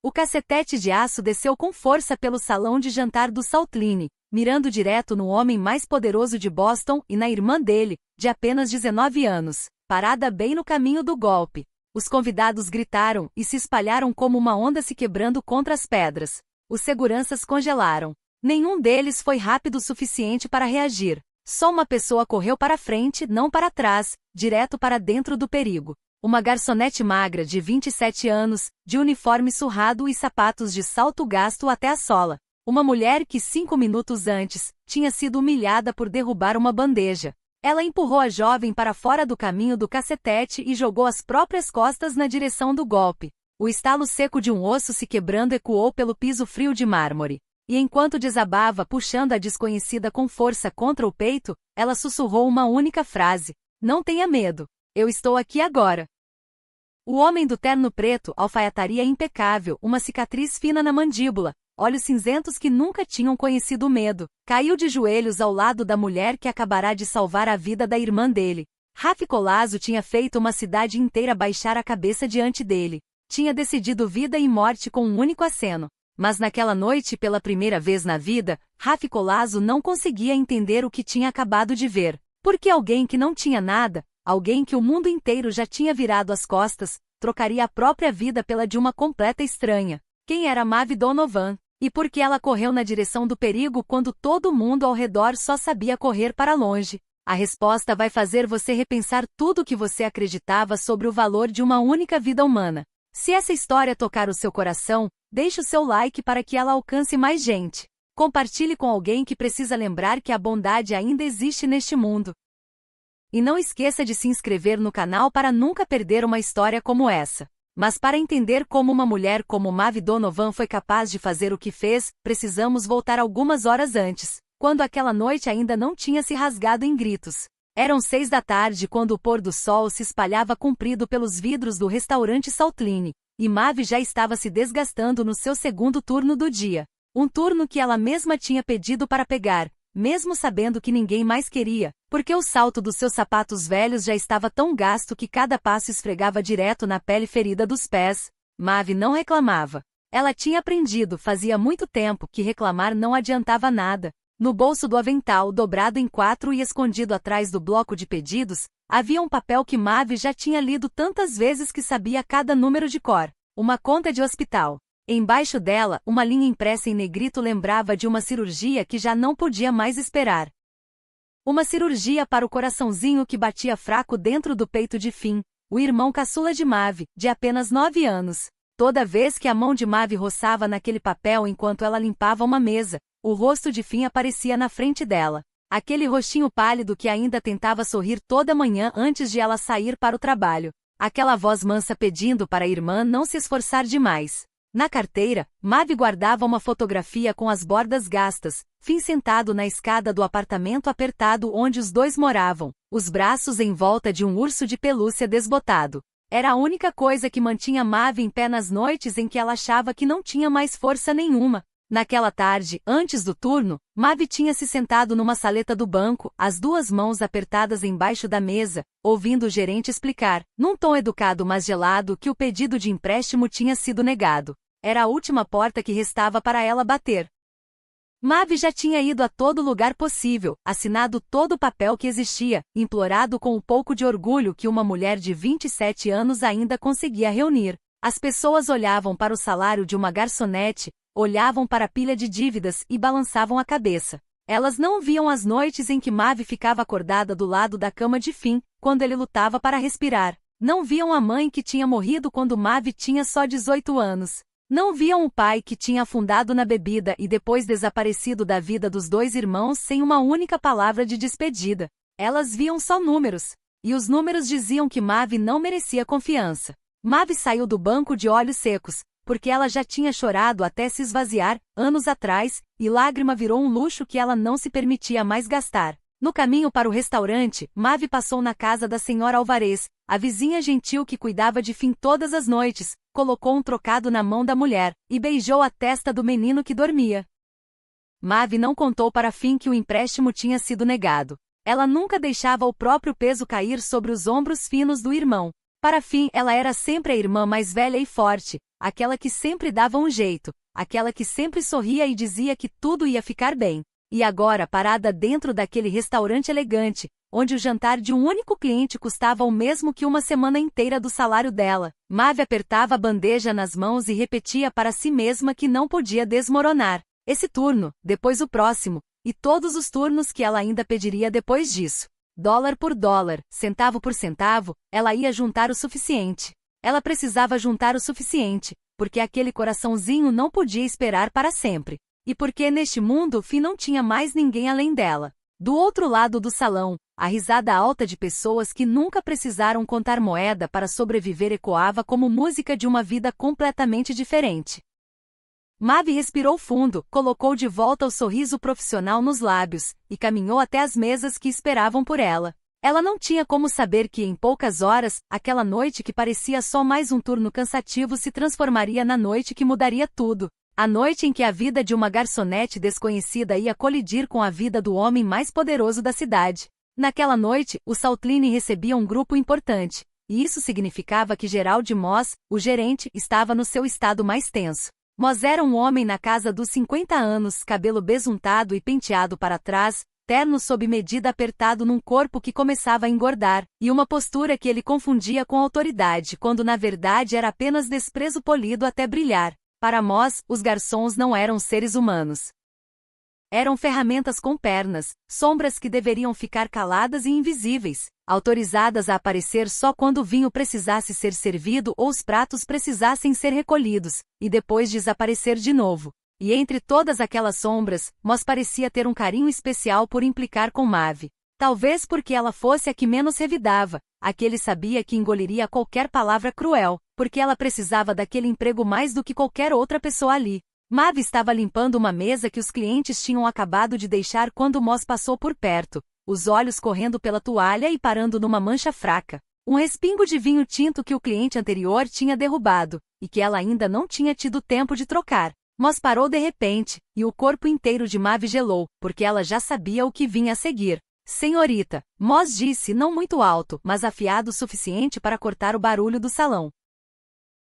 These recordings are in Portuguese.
O cacetete de aço desceu com força pelo salão de jantar do Saltline, mirando direto no homem mais poderoso de Boston e na irmã dele, de apenas 19 anos, parada bem no caminho do golpe. Os convidados gritaram e se espalharam como uma onda se quebrando contra as pedras. Os seguranças congelaram. Nenhum deles foi rápido o suficiente para reagir. Só uma pessoa correu para frente, não para trás, direto para dentro do perigo. Uma garçonete magra de 27 anos, de uniforme surrado e sapatos de salto gasto até a sola. Uma mulher que 5 minutos antes tinha sido humilhada por derrubar uma bandeja. Ela empurrou a jovem para fora do caminho do cacetete e jogou as próprias costas na direção do golpe. O estalo seco de um osso se quebrando ecoou pelo piso frio de mármore. E enquanto desabava puxando a desconhecida com força contra o peito, ela sussurrou uma única frase: "Não tenha medo. Eu estou aqui agora." O homem do terno preto, alfaiataria impecável, uma cicatriz fina na mandíbula, olhos cinzentos que nunca tinham conhecido o medo, caiu de joelhos ao lado da mulher que acabará de salvar a vida da irmã dele. Rafi Collazo tinha feito uma cidade inteira baixar a cabeça diante dele. Tinha decidido vida e morte com um único aceno. Mas naquela noite, pela primeira vez na vida, Rafi Collazo não conseguia entender o que tinha acabado de ver. Porque alguém que não tinha nada, alguém que o mundo inteiro já tinha virado as costas, trocaria a própria vida pela de uma completa estranha. Quem era Maeve Donovan? E por que ela correu na direção do perigo quando todo mundo ao redor só sabia correr para longe? A resposta vai fazer você repensar tudo o que você acreditava sobre o valor de uma única vida humana. Se essa história tocar o seu coração, deixe o seu like para que ela alcance mais gente. Compartilhe com alguém que precisa lembrar que a bondade ainda existe neste mundo. E não esqueça de se inscrever no canal para nunca perder uma história como essa. Mas para entender como uma mulher como Maeve Donovan foi capaz de fazer o que fez, precisamos voltar algumas horas antes, quando aquela noite ainda não tinha se rasgado em gritos. Eram 6 da tarde quando o pôr do sol se espalhava comprido pelos vidros do restaurante Saltline, e Maeve já estava se desgastando no seu segundo turno do dia. Um turno que ela mesma tinha pedido para pegar, mesmo sabendo que ninguém mais queria, porque o salto dos seus sapatos velhos já estava tão gasto que cada passo esfregava direto na pele ferida dos pés. Maeve não reclamava. Ela tinha aprendido fazia muito tempo que reclamar não adiantava nada. No bolso do avental, dobrado em 4 e escondido atrás do bloco de pedidos, havia um papel que Maeve já tinha lido tantas vezes que sabia cada número de cor. Uma conta de hospital. Embaixo dela, uma linha impressa em negrito lembrava de uma cirurgia que já não podia mais esperar. Uma cirurgia para o coraçãozinho que batia fraco dentro do peito de Finn, o irmão caçula de Maeve, de apenas 9 anos. Toda vez que a mão de Maeve roçava naquele papel enquanto ela limpava uma mesa, o rosto de Finn aparecia na frente dela. Aquele rostinho pálido que ainda tentava sorrir toda manhã antes de ela sair para o trabalho. Aquela voz mansa pedindo para a irmã não se esforçar demais. Na carteira, Maeve guardava uma fotografia com as bordas gastas, Finn sentado na escada do apartamento apertado onde os dois moravam, os braços em volta de um urso de pelúcia desbotado. Era a única coisa que mantinha Maeve em pé nas noites em que ela achava que não tinha mais força nenhuma. Naquela tarde, antes do turno, Maeve tinha se sentado numa saleta do banco, as 2 mãos apertadas embaixo da mesa, ouvindo o gerente explicar, num tom educado mas gelado, que o pedido de empréstimo tinha sido negado. Era a última porta que restava para ela bater. Maeve já tinha ido a todo lugar possível, assinado todo o papel que existia, implorado com o pouco de orgulho que uma mulher de 27 anos ainda conseguia reunir. As pessoas olhavam para o salário de uma garçonete, olhavam para a pilha de dívidas e balançavam a cabeça. Elas não viam as noites em que Maeve ficava acordada do lado da cama de Finn, quando ele lutava para respirar. Não viam a mãe que tinha morrido quando Maeve tinha só 18 anos. Não viam o pai que tinha afundado na bebida e depois desaparecido da vida dos 2 irmãos sem uma única palavra de despedida. Elas viam só números. E os números diziam que Maeve não merecia confiança. Maeve saiu do banco de olhos secos, porque ela já tinha chorado até se esvaziar, anos atrás, e lágrima virou um luxo que ela não se permitia mais gastar. No caminho para o restaurante, Maeve passou na casa da senhora Alvarez, a vizinha gentil que cuidava de Finn todas as noites, colocou um trocado na mão da mulher, e beijou a testa do menino que dormia. Maeve não contou para Finn que o empréstimo tinha sido negado. Ela nunca deixava o próprio peso cair sobre os ombros finos do irmão. Para Finn, ela era sempre a irmã mais velha e forte, aquela que sempre dava um jeito, aquela que sempre sorria e dizia que tudo ia ficar bem. E agora parada dentro daquele restaurante elegante, onde o jantar de um único cliente custava o mesmo que uma semana inteira do salário dela, Mavi apertava a bandeja nas mãos e repetia para si mesma que não podia desmoronar. Esse turno, depois o próximo, e todos os turnos que ela ainda pediria depois disso. Dólar por dólar, centavo por centavo, ela ia juntar o suficiente. Ela precisava juntar o suficiente, porque aquele coraçãozinho não podia esperar para sempre. E porque neste mundo Fi não tinha mais ninguém além dela. Do outro lado do salão, a risada alta de pessoas que nunca precisaram contar moeda para sobreviver ecoava como música de uma vida completamente diferente. Mavi respirou fundo, colocou de volta o sorriso profissional nos lábios, e caminhou até as mesas que esperavam por ela. Ela não tinha como saber que em poucas horas, aquela noite que parecia só mais um turno cansativo se transformaria na noite que mudaria tudo. A noite em que a vida de uma garçonete desconhecida ia colidir com a vida do homem mais poderoso da cidade. Naquela noite, o Saltline recebia um grupo importante, e isso significava que Gerald Moss, o gerente, estava no seu estado mais tenso. Moss era um homem na casa dos 50 anos, cabelo besuntado e penteado para trás, terno sob medida apertado num corpo que começava a engordar, e uma postura que ele confundia com autoridade quando na verdade era apenas desprezo polido até brilhar. Para Moss, os garçons não eram seres humanos. Eram ferramentas com pernas, sombras que deveriam ficar caladas e invisíveis, autorizadas a aparecer só quando o vinho precisasse ser servido ou os pratos precisassem ser recolhidos, e depois desaparecer de novo. E entre todas aquelas sombras, Moss parecia ter um carinho especial por implicar com Mavi. Talvez porque ela fosse a que menos revidava, a que ele sabia que engoliria qualquer palavra cruel, porque ela precisava daquele emprego mais do que qualquer outra pessoa ali. Mavi estava limpando uma mesa que os clientes tinham acabado de deixar quando Moss passou por perto, os olhos correndo pela toalha e parando numa mancha fraca. Um respingo de vinho tinto que o cliente anterior tinha derrubado, e que ela ainda não tinha tido tempo de trocar. Moss parou de repente, e o corpo inteiro de Mavi gelou, porque ela já sabia o que vinha a seguir. Senhorita, Moss disse não muito alto, mas afiado o suficiente para cortar o barulho do salão.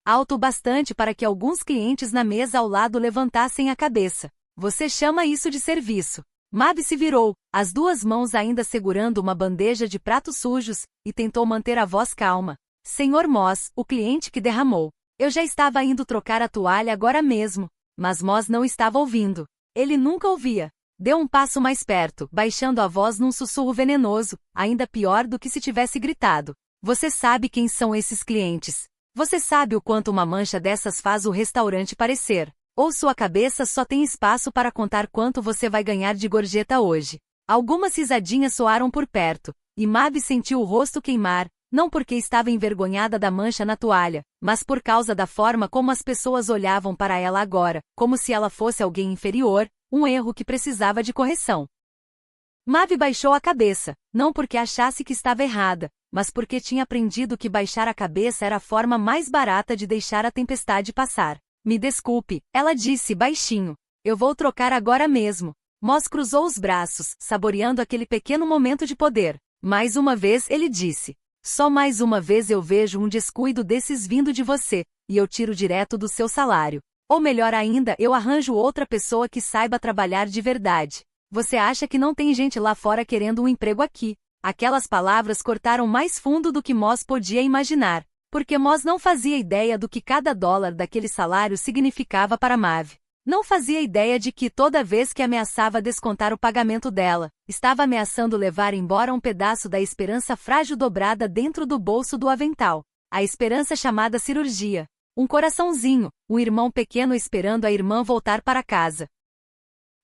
Alto o bastante para que alguns clientes na mesa ao lado levantassem a cabeça. Você chama isso de serviço? Mavi se virou, as duas mãos ainda segurando uma bandeja de pratos sujos, e tentou manter a voz calma. Senhor Moss, o cliente que derramou. Eu já estava indo trocar a toalha agora mesmo. Mas Moss não estava ouvindo. Ele nunca ouvia. Deu um passo mais perto, baixando a voz num sussurro venenoso, ainda pior do que se tivesse gritado. Você sabe quem são esses clientes. Você sabe o quanto uma mancha dessas faz o restaurante parecer. Ou sua cabeça só tem espaço para contar quanto você vai ganhar de gorjeta hoje. Algumas risadinhas soaram por perto, e Mavi sentiu o rosto queimar, não porque estava envergonhada da mancha na toalha, mas por causa da forma como as pessoas olhavam para ela agora, como se ela fosse alguém inferior, um erro que precisava de correção. Mavi baixou a cabeça, não porque achasse que estava errada, mas porque tinha aprendido que baixar a cabeça era a forma mais barata de deixar a tempestade passar. Me desculpe, ela disse baixinho. Eu vou trocar agora mesmo. Moss cruzou os braços, saboreando aquele pequeno momento de poder. Mais uma vez ele disse. Só mais uma vez eu vejo um descuido desses vindo de você, e eu tiro direto do seu salário. Ou melhor ainda, eu arranjo outra pessoa que saiba trabalhar de verdade. Você acha que não tem gente lá fora querendo um emprego aqui? Aquelas palavras cortaram mais fundo do que Moss podia imaginar, porque Moss não fazia ideia do que cada dólar daquele salário significava para Mavi. Não fazia ideia de que toda vez que ameaçava descontar o pagamento dela, estava ameaçando levar embora um pedaço da esperança frágil dobrada dentro do bolso do avental. A esperança chamada cirurgia. Um coraçãozinho, um irmão pequeno esperando a irmã voltar para casa.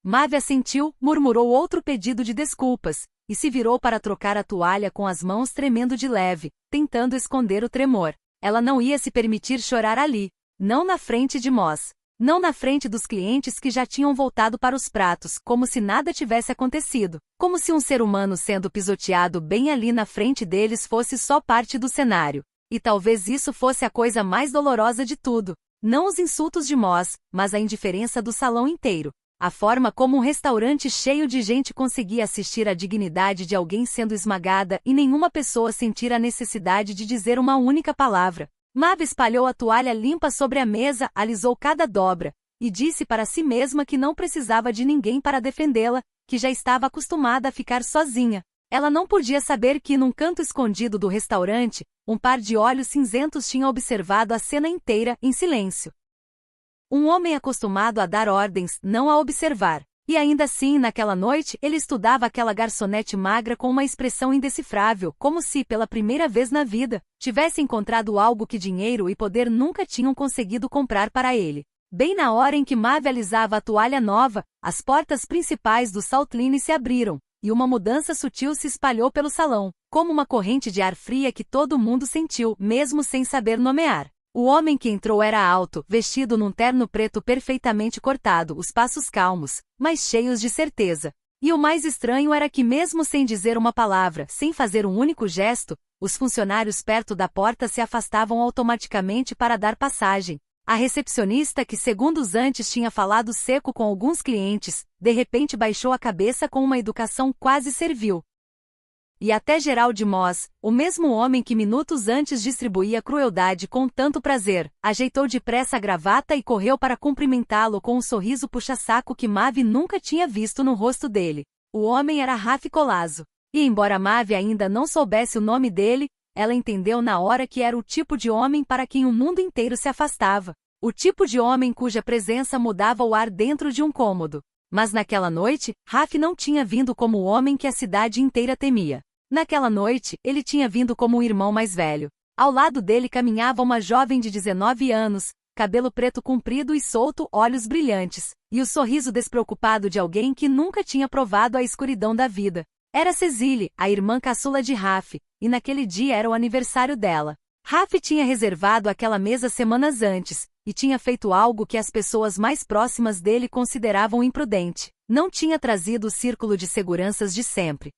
Mavi assentiu, murmurou outro pedido de desculpas, e se virou para trocar a toalha com as mãos tremendo de leve, tentando esconder o tremor. Ela não ia se permitir chorar ali. Não na frente de Moss. Não na frente dos clientes que já tinham voltado para os pratos, como se nada tivesse acontecido. Como se um ser humano sendo pisoteado bem ali na frente deles fosse só parte do cenário. E talvez isso fosse a coisa mais dolorosa de tudo. Não os insultos de Moss, mas a indiferença do salão inteiro. A forma como um restaurante cheio de gente conseguia assistir à dignidade de alguém sendo esmagada e nenhuma pessoa sentir a necessidade de dizer uma única palavra. Mavi espalhou a toalha limpa sobre a mesa, alisou cada dobra, e disse para si mesma que não precisava de ninguém para defendê-la, que já estava acostumada a ficar sozinha. Ela não podia saber que, num canto escondido do restaurante, um par de olhos cinzentos tinha observado a cena inteira, em silêncio. Um homem acostumado a dar ordens, não a observar. E ainda assim, naquela noite, ele estudava aquela garçonete magra com uma expressão indecifrável, como se, pela primeira vez na vida, tivesse encontrado algo que dinheiro e poder nunca tinham conseguido comprar para ele. Bem na hora em que Mavi alisava a toalha nova, as portas principais do Saltline se abriram, e uma mudança sutil se espalhou pelo salão, como uma corrente de ar fria que todo mundo sentiu, mesmo sem saber nomear. O homem que entrou era alto, vestido num terno preto perfeitamente cortado, os passos calmos, mas cheios de certeza. E o mais estranho era que, mesmo sem dizer uma palavra, sem fazer um único gesto, os funcionários perto da porta se afastavam automaticamente para dar passagem. A recepcionista, que segundos antes tinha falado seco com alguns clientes, de repente baixou a cabeça com uma educação quase servil. E até Gerald Moss, o mesmo homem que minutos antes distribuía crueldade com tanto prazer, ajeitou depressa a gravata e correu para cumprimentá-lo com um sorriso puxa-saco que Mavi nunca tinha visto no rosto dele. O homem era Rafi Collazo. E embora Mavi ainda não soubesse o nome dele, ela entendeu na hora que era o tipo de homem para quem o mundo inteiro se afastava. O tipo de homem cuja presença mudava o ar dentro de um cômodo. Mas naquela noite, Rafi não tinha vindo como o homem que a cidade inteira temia. Naquela noite, ele tinha vindo como um irmão mais velho. Ao lado dele caminhava uma jovem de 19 anos, cabelo preto comprido e solto, olhos brilhantes, e o sorriso despreocupado de alguém que nunca tinha provado a escuridão da vida. Era Cecile, a irmã caçula de Rafi, e naquele dia era o aniversário dela. Rafi tinha reservado aquela mesa semanas antes, e tinha feito algo que as pessoas mais próximas dele consideravam imprudente. Não tinha trazido o círculo de seguranças de sempre.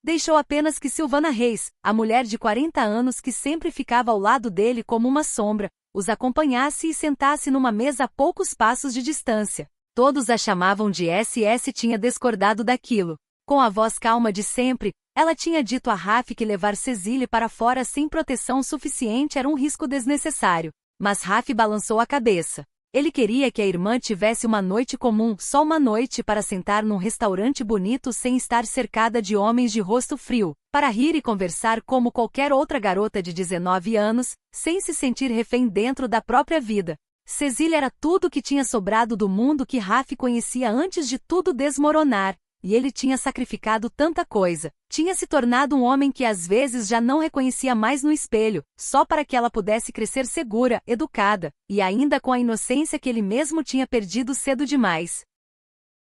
Deixou apenas que Silvana Reis, a mulher de 40 anos que sempre ficava ao lado dele como uma sombra, os acompanhasse e sentasse numa mesa a poucos passos de distância. Todos a chamavam de SS. Tinha discordado daquilo. Com a voz calma de sempre, ela tinha dito a Rafi que levar Cecile para fora sem proteção suficiente era um risco desnecessário. Mas Rafi balançou a cabeça. Ele queria que a irmã tivesse uma noite comum, só uma noite para sentar num restaurante bonito sem estar cercada de homens de rosto frio, para rir e conversar como qualquer outra garota de 19 anos, sem se sentir refém dentro da própria vida. Cecile era tudo que tinha sobrado do mundo que Rafi conhecia antes de tudo desmoronar. E ele tinha sacrificado tanta coisa, tinha se tornado um homem que às vezes já não reconhecia mais no espelho, só para que ela pudesse crescer segura, educada, e ainda com a inocência que ele mesmo tinha perdido cedo demais.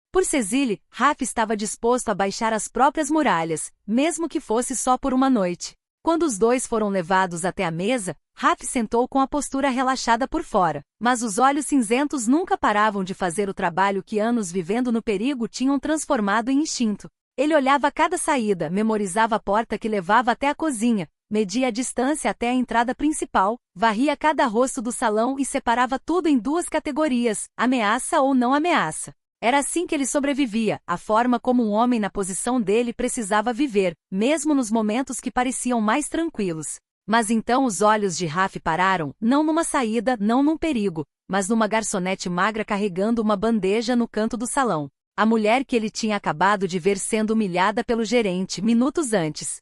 Por Cecile, Rafi estava disposto a baixar as próprias muralhas, mesmo que fosse só por uma noite. Quando os dois foram levados até a mesa, Rafi sentou com a postura relaxada por fora, mas os olhos cinzentos nunca paravam de fazer o trabalho que anos vivendo no perigo tinham transformado em instinto. Ele olhava cada saída, memorizava a porta que levava até a cozinha, media a distância até a entrada principal, varria cada rosto do salão e separava tudo em duas categorias, ameaça ou não ameaça. Era assim que ele sobrevivia, a forma como um homem na posição dele precisava viver, mesmo nos momentos que pareciam mais tranquilos. Mas então os olhos de Rafi pararam, não numa saída, não num perigo, mas numa garçonete magra carregando uma bandeja no canto do salão. A mulher que ele tinha acabado de ver sendo humilhada pelo gerente minutos antes.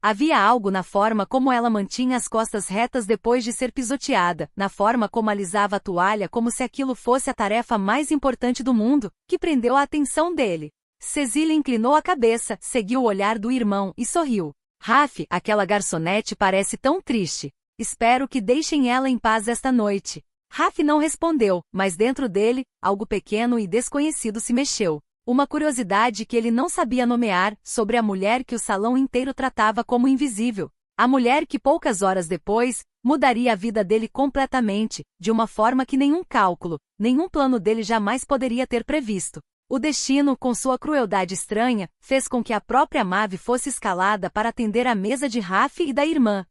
Havia algo na forma como ela mantinha as costas retas depois de ser pisoteada, na forma como alisava a toalha como se aquilo fosse a tarefa mais importante do mundo, que prendeu a atenção dele. Cecile inclinou a cabeça, seguiu o olhar do irmão e sorriu. Rafi, aquela garçonete parece tão triste. Espero que deixem ela em paz esta noite. Rafi não respondeu, mas dentro dele, algo pequeno e desconhecido se mexeu. Uma curiosidade que ele não sabia nomear, sobre a mulher que o salão inteiro tratava como invisível. A mulher que poucas horas depois, mudaria a vida dele completamente, de uma forma que nenhum cálculo, nenhum plano dele jamais poderia ter previsto. O destino, com sua crueldade estranha, fez com que a própria Mavi fosse escalada para atender a mesa de Rafi e da irmã.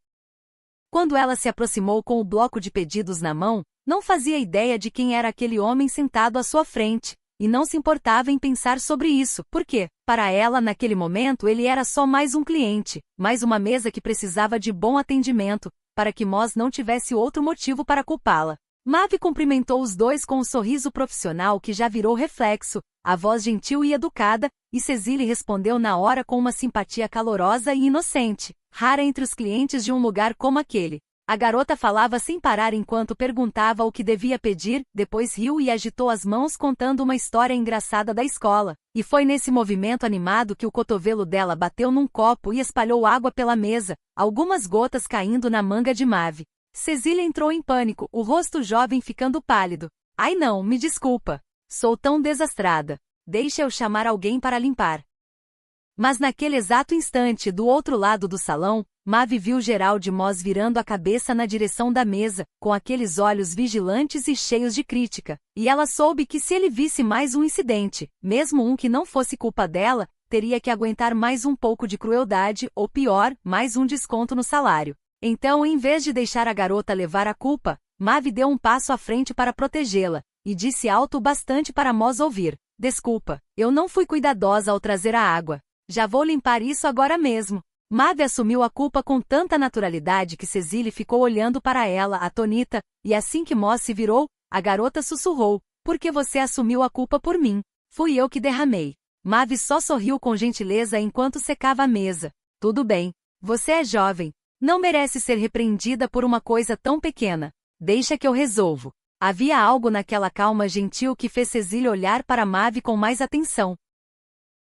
Quando ela se aproximou com o bloco de pedidos na mão, não fazia ideia de quem era aquele homem sentado à sua frente. E não se importava em pensar sobre isso, porque, para ela naquele momento ele era só mais um cliente, mais uma mesa que precisava de bom atendimento, para que Moss não tivesse outro motivo para culpá-la. Maeve cumprimentou os dois com um sorriso profissional que já virou reflexo, a voz gentil e educada, e Cecily respondeu na hora com uma simpatia calorosa e inocente, rara entre os clientes de um lugar como aquele. A garota falava sem parar enquanto perguntava o que devia pedir, depois riu e agitou as mãos contando uma história engraçada da escola. E foi nesse movimento animado que o cotovelo dela bateu num copo e espalhou água pela mesa, algumas gotas caindo na manga de Maeve. Cecily entrou em pânico, o rosto jovem ficando pálido. Ai não, me desculpa. Sou tão desastrada. Deixa eu chamar alguém para limpar. Mas naquele exato instante, do outro lado do salão, Maeve viu Gerald Moss virando a cabeça na direção da mesa, com aqueles olhos vigilantes e cheios de crítica, e ela soube que se ele visse mais um incidente, mesmo um que não fosse culpa dela, teria que aguentar mais um pouco de crueldade, ou pior, mais um desconto no salário. Então, em vez de deixar a garota levar a culpa, Maeve deu um passo à frente para protegê-la, e disse alto o bastante para Moss ouvir. Desculpa, eu não fui cuidadosa ao trazer a água. Já vou limpar isso agora mesmo. Maeve assumiu a culpa com tanta naturalidade que Cecily ficou olhando para ela, atônita, e assim que Moss se virou, a garota sussurrou, porque você assumiu a culpa por mim. Fui eu que derramei. Maeve só sorriu com gentileza enquanto secava a mesa. Tudo bem. Você é jovem. Não merece ser repreendida por uma coisa tão pequena. Deixa que eu resolvo. Havia algo naquela calma gentil que fez Cecily olhar para Maeve com mais atenção.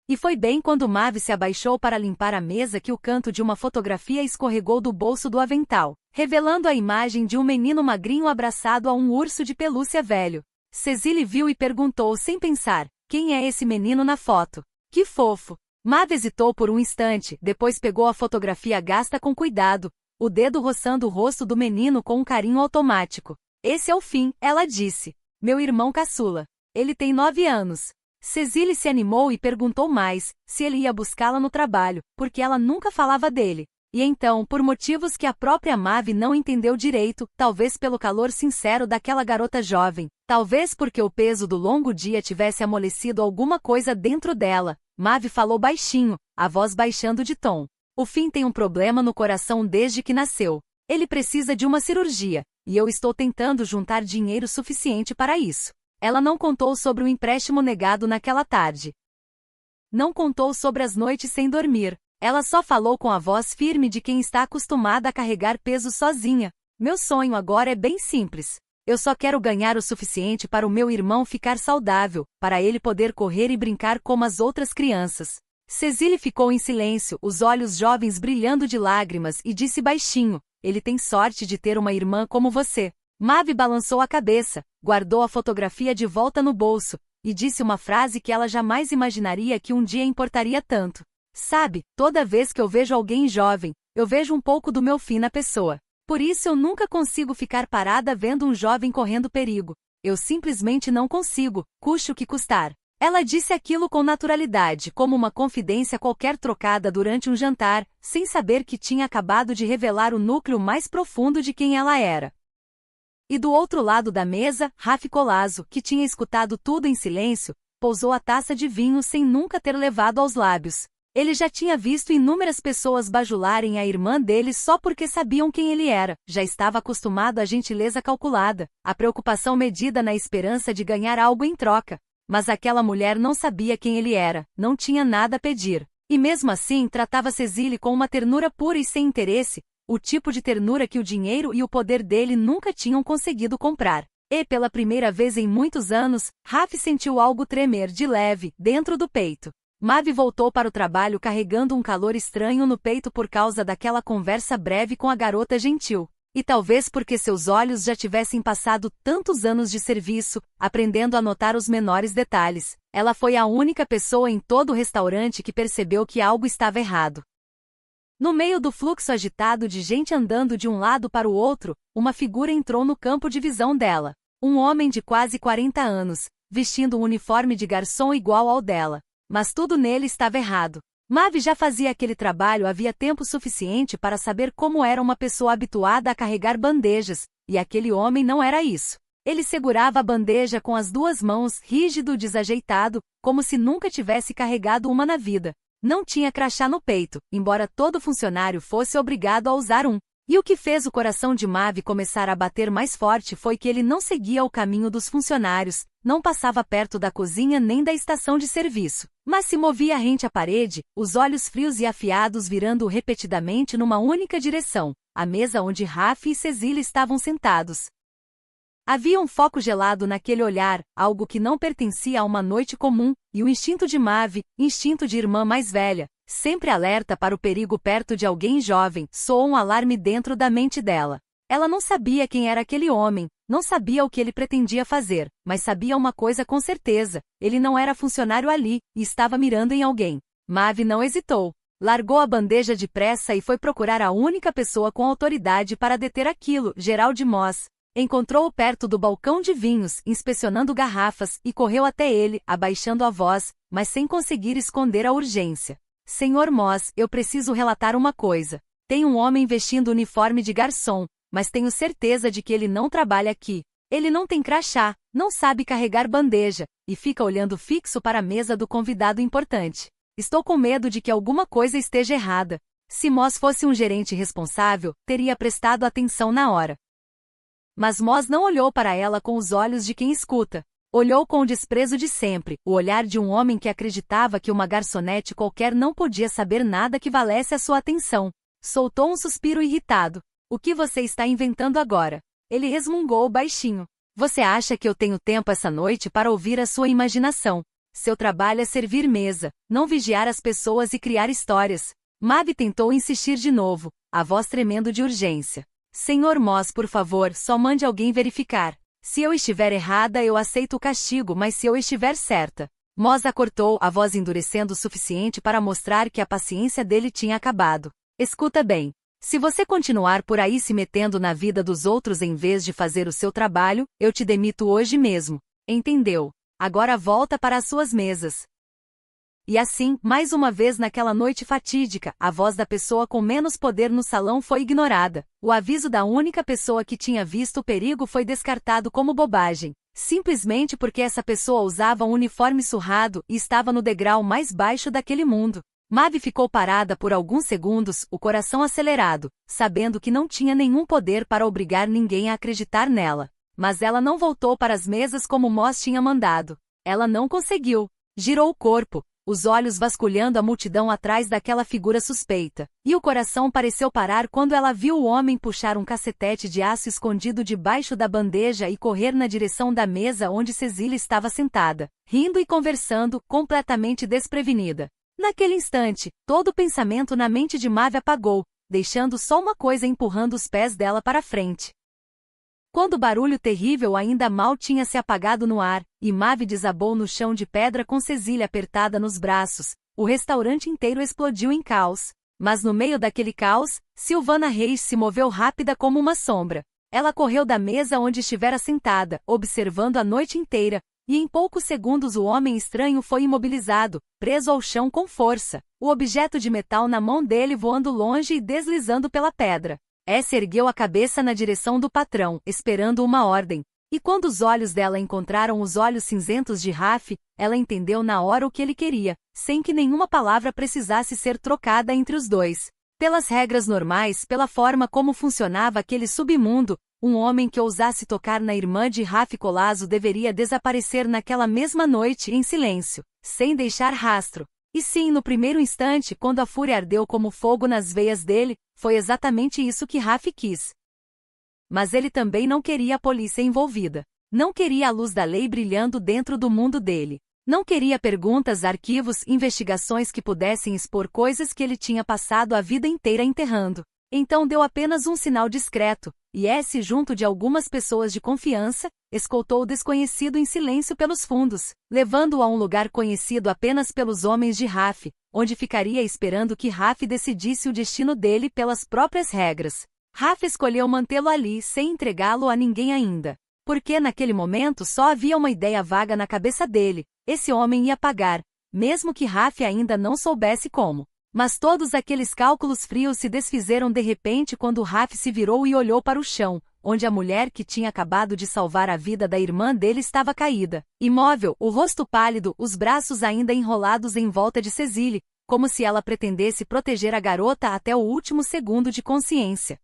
E foi bem quando Maeve se abaixou para limpar a mesa que o canto de uma fotografia escorregou do bolso do avental, revelando a imagem de um menino magrinho abraçado a um urso de pelúcia velho. Cecily viu e perguntou sem pensar, quem é esse menino na foto? Que fofo! Maeve hesitou por um instante, depois pegou a fotografia gasta com cuidado, o dedo roçando o rosto do menino com um carinho automático. Esse é o fim, ela disse. Meu irmão caçula. Ele tem 9 anos. Cecily se animou e perguntou mais, se ele ia buscá-la no trabalho, porque ela nunca falava dele. E então, por motivos que a própria Maeve não entendeu direito, talvez pelo calor sincero daquela garota jovem, talvez porque o peso do longo dia tivesse amolecido alguma coisa dentro dela, Maeve falou baixinho, a voz baixando de tom. O Finn tem um problema no coração desde que nasceu. Ele precisa de uma cirurgia, e eu estou tentando juntar dinheiro suficiente para isso. Ela não contou sobre o empréstimo negado naquela tarde. Não contou sobre as noites sem dormir. Ela só falou com a voz firme de quem está acostumada a carregar peso sozinha. Meu sonho agora é bem simples. Eu só quero ganhar o suficiente para o meu irmão ficar saudável, para ele poder correr e brincar como as outras crianças. Cecily ficou em silêncio, os olhos jovens brilhando de lágrimas, e disse baixinho, ele tem sorte de ter uma irmã como você. Maeve balançou a cabeça, guardou a fotografia de volta no bolso, e disse uma frase que ela jamais imaginaria que um dia importaria tanto. Sabe, toda vez que eu vejo alguém jovem, eu vejo um pouco do meu fim na pessoa. Por isso eu nunca consigo ficar parada vendo um jovem correndo perigo. Eu simplesmente não consigo, custe o que custar. Ela disse aquilo com naturalidade, como uma confidência qualquer trocada durante um jantar, sem saber que tinha acabado de revelar o núcleo mais profundo de quem ela era. E do outro lado da mesa, Raf Colasso, que tinha escutado tudo em silêncio, pousou a taça de vinho sem nunca ter levado aos lábios. Ele já tinha visto inúmeras pessoas bajularem a irmã dele só porque sabiam quem ele era, já estava acostumado à gentileza calculada, à preocupação medida na esperança de ganhar algo em troca. Mas aquela mulher não sabia quem ele era, não tinha nada a pedir. E mesmo assim tratava Cecily com uma ternura pura e sem interesse, o tipo de ternura que o dinheiro e o poder dele nunca tinham conseguido comprar. E pela primeira vez em muitos anos, Raf sentiu algo tremer de leve, dentro do peito. Maeve voltou para o trabalho carregando um calor estranho no peito por causa daquela conversa breve com a garota gentil. E talvez porque seus olhos já tivessem passado tantos anos de serviço, aprendendo a notar os menores detalhes, ela foi a única pessoa em todo o restaurante que percebeu que algo estava errado. No meio do fluxo agitado de gente andando de um lado para o outro, uma figura entrou no campo de visão dela. Um homem de quase 40 anos, vestindo um uniforme de garçom igual ao dela. Mas tudo nele estava errado. Maeve já fazia aquele trabalho havia tempo suficiente para saber como era uma pessoa habituada a carregar bandejas, e aquele homem não era isso. Ele segurava a bandeja com as duas mãos, rígido, desajeitado, como se nunca tivesse carregado uma na vida. Não tinha crachá no peito, embora todo funcionário fosse obrigado a usar um. E o que fez o coração de Mavi começar a bater mais forte foi que ele não seguia o caminho dos funcionários, não passava perto da cozinha nem da estação de serviço, mas se movia rente à parede, os olhos frios e afiados virando repetidamente numa única direção, a mesa onde Raf e Cecília estavam sentados. Havia um foco gelado naquele olhar, algo que não pertencia a uma noite comum, e o instinto de Mavi, instinto de irmã mais velha, sempre alerta para o perigo perto de alguém jovem, soou um alarme dentro da mente dela. Ela não sabia quem era aquele homem, não sabia o que ele pretendia fazer, mas sabia uma coisa com certeza, ele não era funcionário ali, e estava mirando em alguém. Mavi não hesitou. Largou a bandeja depressa e foi procurar a única pessoa com autoridade para deter aquilo, Gerald Moss. Encontrou-o perto do balcão de vinhos, inspecionando garrafas, e correu até ele, abaixando a voz, mas sem conseguir esconder a urgência. Senhor Moss, eu preciso relatar uma coisa. Tem um homem vestindo uniforme de garçom, mas tenho certeza de que ele não trabalha aqui. Ele não tem crachá, não sabe carregar bandeja, e fica olhando fixo para a mesa do convidado importante. Estou com medo de que alguma coisa esteja errada. Se Moss fosse um gerente responsável, teria prestado atenção na hora. Mas Moss não olhou para ela com os olhos de quem escuta. Olhou com o desprezo de sempre, o olhar de um homem que acreditava que uma garçonete qualquer não podia saber nada que valesse a sua atenção. Soltou um suspiro irritado. O que você está inventando agora? Ele resmungou baixinho. Você acha que eu tenho tempo essa noite para ouvir a sua imaginação? Seu trabalho é servir mesa, não vigiar as pessoas e criar histórias. Mavi tentou insistir de novo, a voz tremendo de urgência. Senhor Moss, por favor, só mande alguém verificar. Se eu estiver errada, eu aceito o castigo, mas se eu estiver certa. Moss a cortou, a voz endurecendo o suficiente para mostrar que a paciência dele tinha acabado. Escuta bem. Se você continuar por aí se metendo na vida dos outros em vez de fazer o seu trabalho, eu te demito hoje mesmo. Entendeu? Agora volta para as suas mesas. E assim, mais uma vez naquela noite fatídica, a voz da pessoa com menos poder no salão foi ignorada. O aviso da única pessoa que tinha visto o perigo foi descartado como bobagem, simplesmente porque essa pessoa usava um uniforme surrado e estava no degrau mais baixo daquele mundo. Mavi ficou parada por alguns segundos, o coração acelerado, sabendo que não tinha nenhum poder para obrigar ninguém a acreditar nela. Mas ela não voltou para as mesas como Moss tinha mandado. Ela não conseguiu. Girou o corpo, os olhos vasculhando a multidão atrás daquela figura suspeita, e o coração pareceu parar quando ela viu o homem puxar um cacetete de aço escondido debaixo da bandeja e correr na direção da mesa onde Cecília estava sentada, rindo e conversando, completamente desprevenida. Naquele instante, todo o pensamento na mente de Mavi apagou, deixando só uma coisa empurrando os pés dela para frente. Quando o barulho terrível ainda mal tinha se apagado no ar, e Mavi desabou no chão de pedra com Cecília apertada nos braços, o restaurante inteiro explodiu em caos. Mas no meio daquele caos, Silvana Reis se moveu rápida como uma sombra. Ela correu da mesa onde estivera sentada, observando a noite inteira, e em poucos segundos o homem estranho foi imobilizado, preso ao chão com força, o objeto de metal na mão dele voando longe e deslizando pela pedra. Essa ergueu a cabeça na direção do patrão, esperando uma ordem. E quando os olhos dela encontraram os olhos cinzentos de Raf, ela entendeu na hora o que ele queria, sem que nenhuma palavra precisasse ser trocada entre os dois. Pelas regras normais, pela forma como funcionava aquele submundo, um homem que ousasse tocar na irmã de Raf Colasso deveria desaparecer naquela mesma noite em silêncio, sem deixar rastro. E sim, no primeiro instante, quando a fúria ardeu como fogo nas veias dele, foi exatamente isso que Raf quis. Mas ele também não queria a polícia envolvida. Não queria a luz da lei brilhando dentro do mundo dele. Não queria perguntas, arquivos, investigações que pudessem expor coisas que ele tinha passado a vida inteira enterrando. Então deu apenas um sinal discreto, e S, junto de algumas pessoas de confiança, escoltou o desconhecido em silêncio pelos fundos, levando-o a um lugar conhecido apenas pelos homens de Raf, onde ficaria esperando que Raf decidisse o destino dele pelas próprias regras. Raf escolheu mantê-lo ali sem entregá-lo a ninguém ainda. Porque naquele momento só havia uma ideia vaga na cabeça dele: esse homem ia pagar, mesmo que Raf ainda não soubesse como. Mas todos aqueles cálculos frios se desfizeram de repente quando Raf se virou e olhou para o chão, onde a mulher que tinha acabado de salvar a vida da irmã dele estava caída, imóvel, o rosto pálido, os braços ainda enrolados em volta de Cecília, como se ela pretendesse proteger a garota até o último segundo de consciência.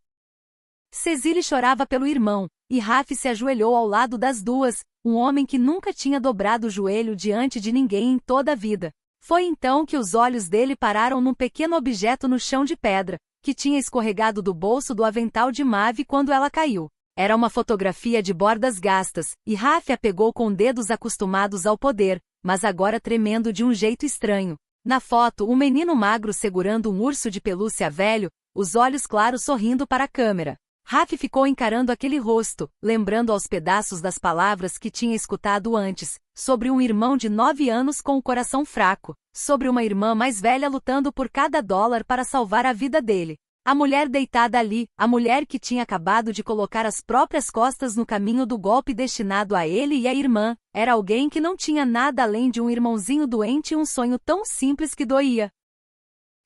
Cecile chorava pelo irmão, e Raf se ajoelhou ao lado das duas, um homem que nunca tinha dobrado o joelho diante de ninguém em toda a vida. Foi então que os olhos dele pararam num pequeno objeto no chão de pedra, que tinha escorregado do bolso do avental de Maeve quando ela caiu. Era uma fotografia de bordas gastas, e Raf a pegou com dedos acostumados ao poder, mas agora tremendo de um jeito estranho. Na foto, um menino magro segurando um urso de pelúcia velho, os olhos claros sorrindo para a câmera. Raf ficou encarando aquele rosto, lembrando aos pedaços das palavras que tinha escutado antes, sobre um irmão de 9 anos com o coração fraco, sobre uma irmã mais velha lutando por cada dólar para salvar a vida dele. A mulher deitada ali, a mulher que tinha acabado de colocar as próprias costas no caminho do golpe destinado a ele e a irmã, era alguém que não tinha nada além de um irmãozinho doente e um sonho tão simples que doía.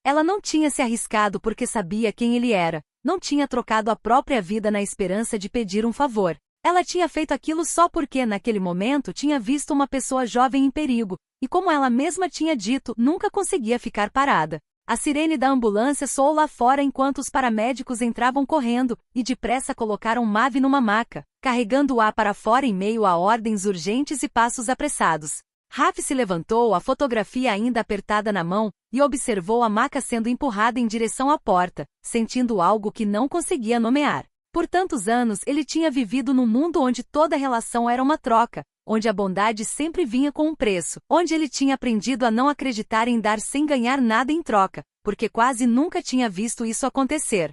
Ela não tinha se arriscado porque sabia quem ele era, não tinha trocado a própria vida na esperança de pedir um favor. Ela tinha feito aquilo só porque naquele momento tinha visto uma pessoa jovem em perigo, e como ela mesma tinha dito, nunca conseguia ficar parada. A sirene da ambulância soou lá fora enquanto os paramédicos entravam correndo, e depressa colocaram Maeve numa maca, carregando-a para fora em meio a ordens urgentes e passos apressados. Raf se levantou, a fotografia ainda apertada na mão, e observou a maca sendo empurrada em direção à porta, sentindo algo que não conseguia nomear. Por tantos anos ele tinha vivido num mundo onde toda relação era uma troca, onde a bondade sempre vinha com um preço, onde ele tinha aprendido a não acreditar em dar sem ganhar nada em troca, porque quase nunca tinha visto isso acontecer.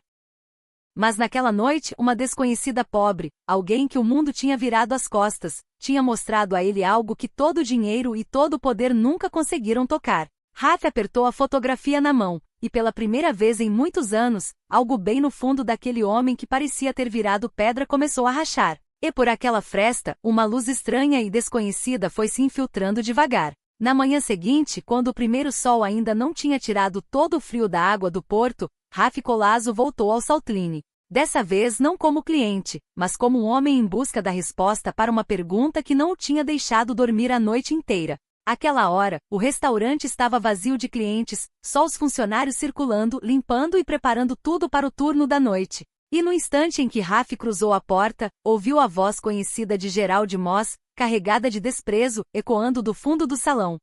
Mas naquela noite, uma desconhecida pobre, alguém que o mundo tinha virado as costas, tinha mostrado a ele algo que todo o dinheiro e todo o poder nunca conseguiram tocar. Raf apertou a fotografia na mão, e pela primeira vez em muitos anos, algo bem no fundo daquele homem que parecia ter virado pedra começou a rachar. E por aquela fresta, uma luz estranha e desconhecida foi se infiltrando devagar. Na manhã seguinte, quando o primeiro sol ainda não tinha tirado todo o frio da água do porto, Raf Colasso voltou ao Saltline. Dessa vez não como cliente, mas como um homem em busca da resposta para uma pergunta que não o tinha deixado dormir a noite inteira. Àquela hora, o restaurante estava vazio de clientes, só os funcionários circulando, limpando e preparando tudo para o turno da noite. E no instante em que Raf cruzou a porta, ouviu a voz conhecida de Gerald Moss, carregada de desprezo, ecoando do fundo do salão.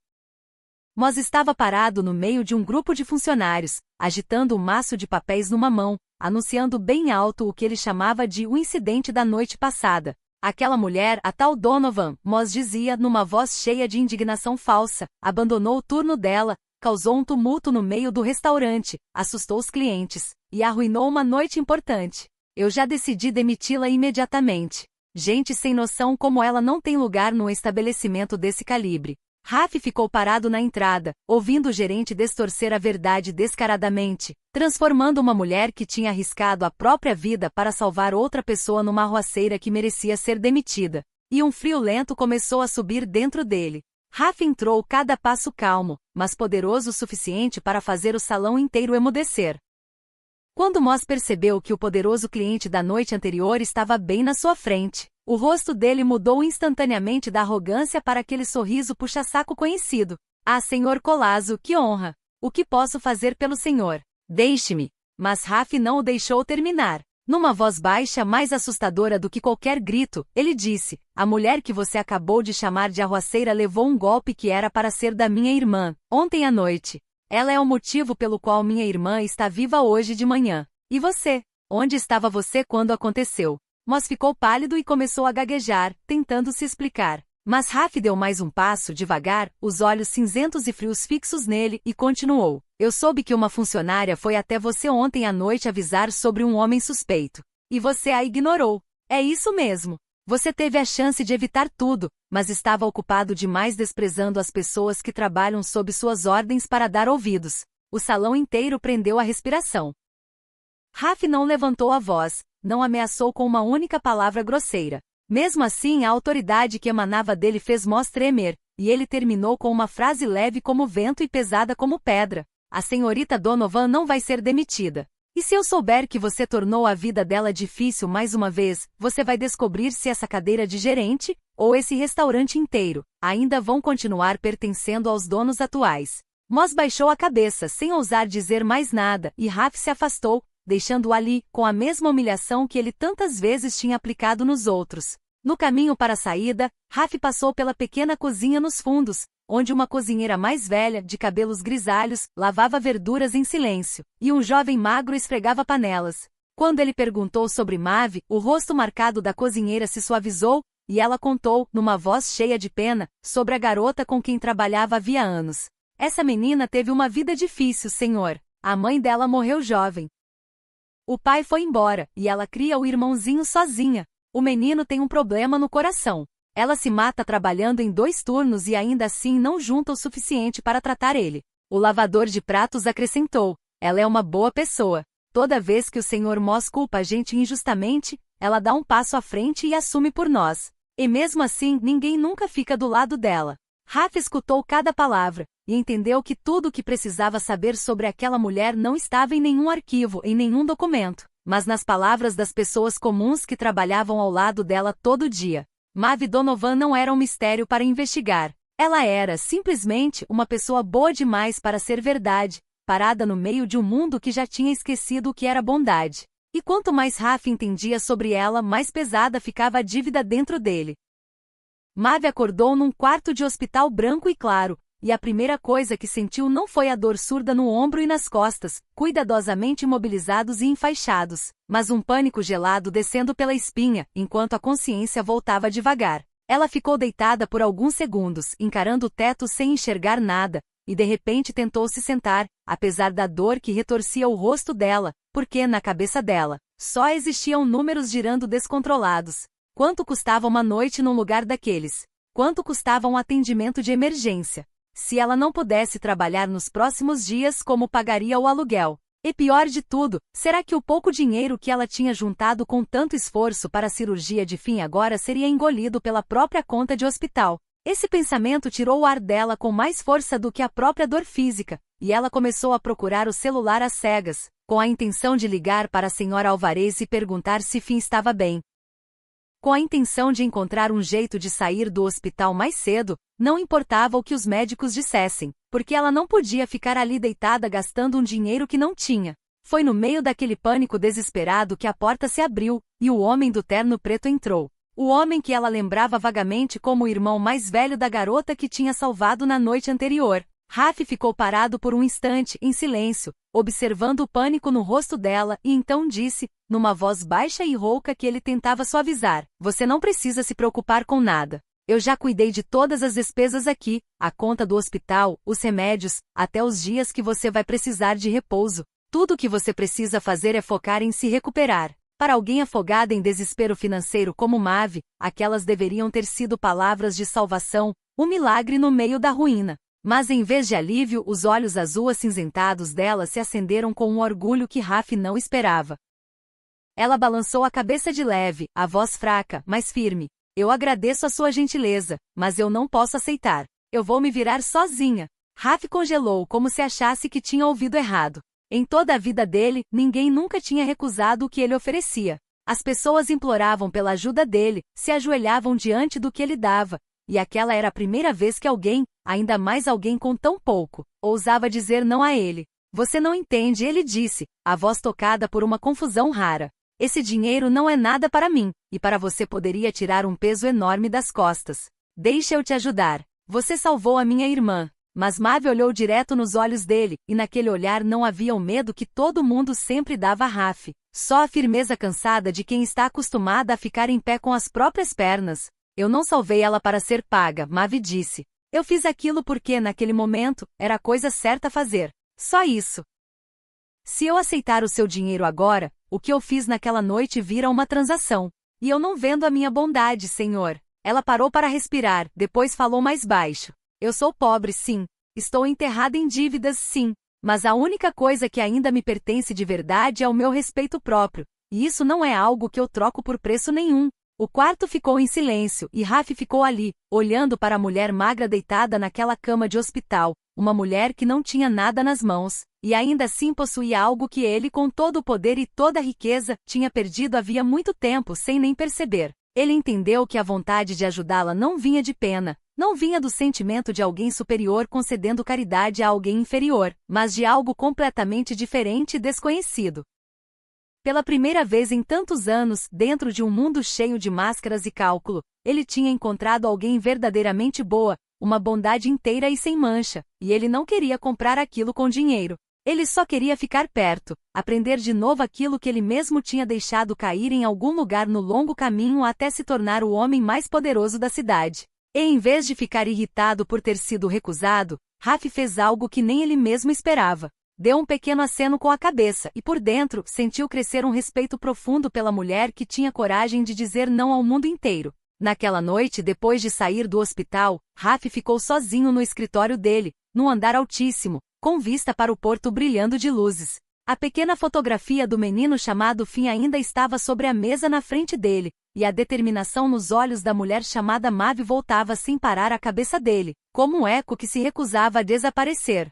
Moss estava parado no meio de um grupo de funcionários, agitando um maço de papéis numa mão, anunciando bem alto o que ele chamava de o incidente da noite passada. Aquela mulher, a tal Donovan, Moss dizia numa voz cheia de indignação falsa, abandonou o turno dela, causou um tumulto no meio do restaurante, assustou os clientes, e arruinou uma noite importante. Eu já decidi demiti-la imediatamente. Gente sem noção como ela não tem lugar num estabelecimento desse calibre. Raf ficou parado na entrada, ouvindo o gerente distorcer a verdade descaradamente, transformando uma mulher que tinha arriscado a própria vida para salvar outra pessoa numa arruaceira que merecia ser demitida. E um frio lento começou a subir dentro dele. Raf entrou cada passo calmo, mas poderoso o suficiente para fazer o salão inteiro emudecer. Quando Moss percebeu que o poderoso cliente da noite anterior estava bem na sua frente, o rosto dele mudou instantaneamente da arrogância para aquele sorriso puxa-saco conhecido. Ah, Senhor Colasso, que honra! O que posso fazer pelo senhor? Deixe-me! Mas Raf não o deixou terminar. Numa voz baixa mais assustadora do que qualquer grito, ele disse, a mulher que você acabou de chamar de arruaceira levou um golpe que era para ser da minha irmã, ontem à noite. Ela é o motivo pelo qual minha irmã está viva hoje de manhã. E você? Onde estava você quando aconteceu? Moss ficou pálido e começou a gaguejar, tentando se explicar. Mas Raf deu mais um passo devagar, os olhos cinzentos e frios fixos nele, e continuou. Eu soube que uma funcionária foi até você ontem à noite avisar sobre um homem suspeito. E você a ignorou. É isso mesmo. Você teve a chance de evitar tudo, mas estava ocupado demais desprezando as pessoas que trabalham sob suas ordens para dar ouvidos. O salão inteiro prendeu a respiração. Raf não levantou a voz, não ameaçou com uma única palavra grosseira. Mesmo assim, a autoridade que emanava dele fez Moss tremer, e ele terminou com uma frase leve como vento e pesada como pedra. A senhorita Donovan não vai ser demitida. E se eu souber que você tornou a vida dela difícil mais uma vez, você vai descobrir se essa cadeira de gerente, ou esse restaurante inteiro, ainda vão continuar pertencendo aos donos atuais. Moss baixou a cabeça sem ousar dizer mais nada, e Raf se afastou, deixando-o ali, com a mesma humilhação que ele tantas vezes tinha aplicado nos outros. No caminho para a saída, Raf passou pela pequena cozinha nos fundos, onde uma cozinheira mais velha, de cabelos grisalhos, lavava verduras em silêncio, e um jovem magro esfregava panelas. Quando ele perguntou sobre Mavi, o rosto marcado da cozinheira se suavizou, e ela contou, numa voz cheia de pena, sobre a garota com quem trabalhava havia anos. Essa menina teve uma vida difícil, senhor. A mãe dela morreu jovem. O pai foi embora, e ela cria o irmãozinho sozinha. O menino tem um problema no coração. Ela se mata trabalhando em 2 turnos e ainda assim não junta o suficiente para tratar ele. O lavador de pratos acrescentou: ela é uma boa pessoa. Toda vez que o Senhor Mós culpa a gente injustamente, ela dá um passo à frente e assume por nós. E mesmo assim, ninguém nunca fica do lado dela. Raf escutou cada palavra, e entendeu que tudo o que precisava saber sobre aquela mulher não estava em nenhum arquivo, em nenhum documento, mas nas palavras das pessoas comuns que trabalhavam ao lado dela todo dia. Mavi Donovan não era um mistério para investigar. Ela era, simplesmente, uma pessoa boa demais para ser verdade, parada no meio de um mundo que já tinha esquecido o que era bondade. E quanto mais Raf entendia sobre ela, mais pesada ficava a dívida dentro dele. Mavi acordou num quarto de hospital branco e claro, e a primeira coisa que sentiu não foi a dor surda no ombro e nas costas, cuidadosamente imobilizados e enfaixados, mas um pânico gelado descendo pela espinha, enquanto a consciência voltava devagar. Ela ficou deitada por alguns segundos, encarando o teto sem enxergar nada, e de repente tentou se sentar, apesar da dor que retorcia o rosto dela, porque, na cabeça dela, só existiam números girando descontrolados. Quanto custava uma noite num lugar daqueles? Quanto custava um atendimento de emergência? Se ela não pudesse trabalhar nos próximos dias, como pagaria o aluguel? E pior de tudo, será que o pouco dinheiro que ela tinha juntado com tanto esforço para a cirurgia de fim agora seria engolido pela própria conta de hospital? Esse pensamento tirou o ar dela com mais força do que a própria dor física, e ela começou a procurar o celular às cegas, com a intenção de ligar para a senhora Alvarez e perguntar se Fim estava bem. Com a intenção de encontrar um jeito de sair do hospital mais cedo, não importava o que os médicos dissessem, porque ela não podia ficar ali deitada gastando um dinheiro que não tinha. Foi no meio daquele pânico desesperado que a porta se abriu, e o homem do terno preto entrou. O homem que ela lembrava vagamente como o irmão mais velho da garota que tinha salvado na noite anterior. Raf ficou parado por um instante, em silêncio, observando o pânico no rosto dela, e então disse, numa voz baixa e rouca que ele tentava suavizar: você não precisa se preocupar com nada. Eu já cuidei de todas as despesas aqui, a conta do hospital, os remédios, até os dias que você vai precisar de repouso. Tudo o que você precisa fazer é focar em se recuperar. Para alguém afogada em desespero financeiro como Mavi, aquelas deveriam ter sido palavras de salvação, um milagre no meio da ruína. Mas em vez de alívio, os olhos azul acinzentados dela se acenderam com um orgulho que Raf não esperava. Ela balançou a cabeça de leve, a voz fraca, mas firme. Eu agradeço a sua gentileza, mas eu não posso aceitar. Eu vou me virar sozinha. Raf congelou como se achasse que tinha ouvido errado. Em toda a vida dele, ninguém nunca tinha recusado o que ele oferecia. As pessoas imploravam pela ajuda dele, se ajoelhavam diante do que ele dava, e aquela era a primeira vez que alguém, ainda mais alguém com tão pouco, ousava dizer não a ele. Você não entende, ele disse, a voz tocada por uma confusão rara. Esse dinheiro não é nada para mim, e para você poderia tirar um peso enorme das costas. Deixa eu te ajudar. Você salvou a minha irmã. Mas Mavi olhou direto nos olhos dele, e naquele olhar não havia o medo que todo mundo sempre dava a Raf, só a firmeza cansada de quem está acostumada a ficar em pé com as próprias pernas. Eu não salvei ela para ser paga, Mavi disse. Eu fiz aquilo porque, naquele momento, era a coisa certa a fazer. Só isso. Se eu aceitar o seu dinheiro agora, o que eu fiz naquela noite vira uma transação. E eu não vendo a minha bondade, senhor. Ela parou para respirar, depois falou mais baixo. Eu sou pobre, sim. Estou enterrada em dívidas, sim. Mas a única coisa que ainda me pertence de verdade é o meu respeito próprio. E isso não é algo que eu troco por preço nenhum. O quarto ficou em silêncio, e Raf ficou ali, olhando para a mulher magra deitada naquela cama de hospital, uma mulher que não tinha nada nas mãos, e ainda assim possuía algo que ele, com todo o poder e toda a riqueza, tinha perdido havia muito tempo sem nem perceber. Ele entendeu que a vontade de ajudá-la não vinha de pena, não vinha do sentimento de alguém superior concedendo caridade a alguém inferior, mas de algo completamente diferente e desconhecido. Pela primeira vez em tantos anos, dentro de um mundo cheio de máscaras e cálculo, ele tinha encontrado alguém verdadeiramente boa, uma bondade inteira e sem mancha, e ele não queria comprar aquilo com dinheiro. Ele só queria ficar perto, aprender de novo aquilo que ele mesmo tinha deixado cair em algum lugar no longo caminho até se tornar o homem mais poderoso da cidade. E em vez de ficar irritado por ter sido recusado, Raf fez algo que nem ele mesmo esperava. Deu um pequeno aceno com a cabeça e por dentro sentiu crescer um respeito profundo pela mulher que tinha coragem de dizer não ao mundo inteiro. Naquela noite, depois de sair do hospital, Raf ficou sozinho no escritório dele, num andar altíssimo, com vista para o porto brilhando de luzes. A pequena fotografia do menino chamado Finn ainda estava sobre a mesa na frente dele, e a determinação nos olhos da mulher chamada Maeve voltava sem parar a cabeça dele, como um eco que se recusava a desaparecer.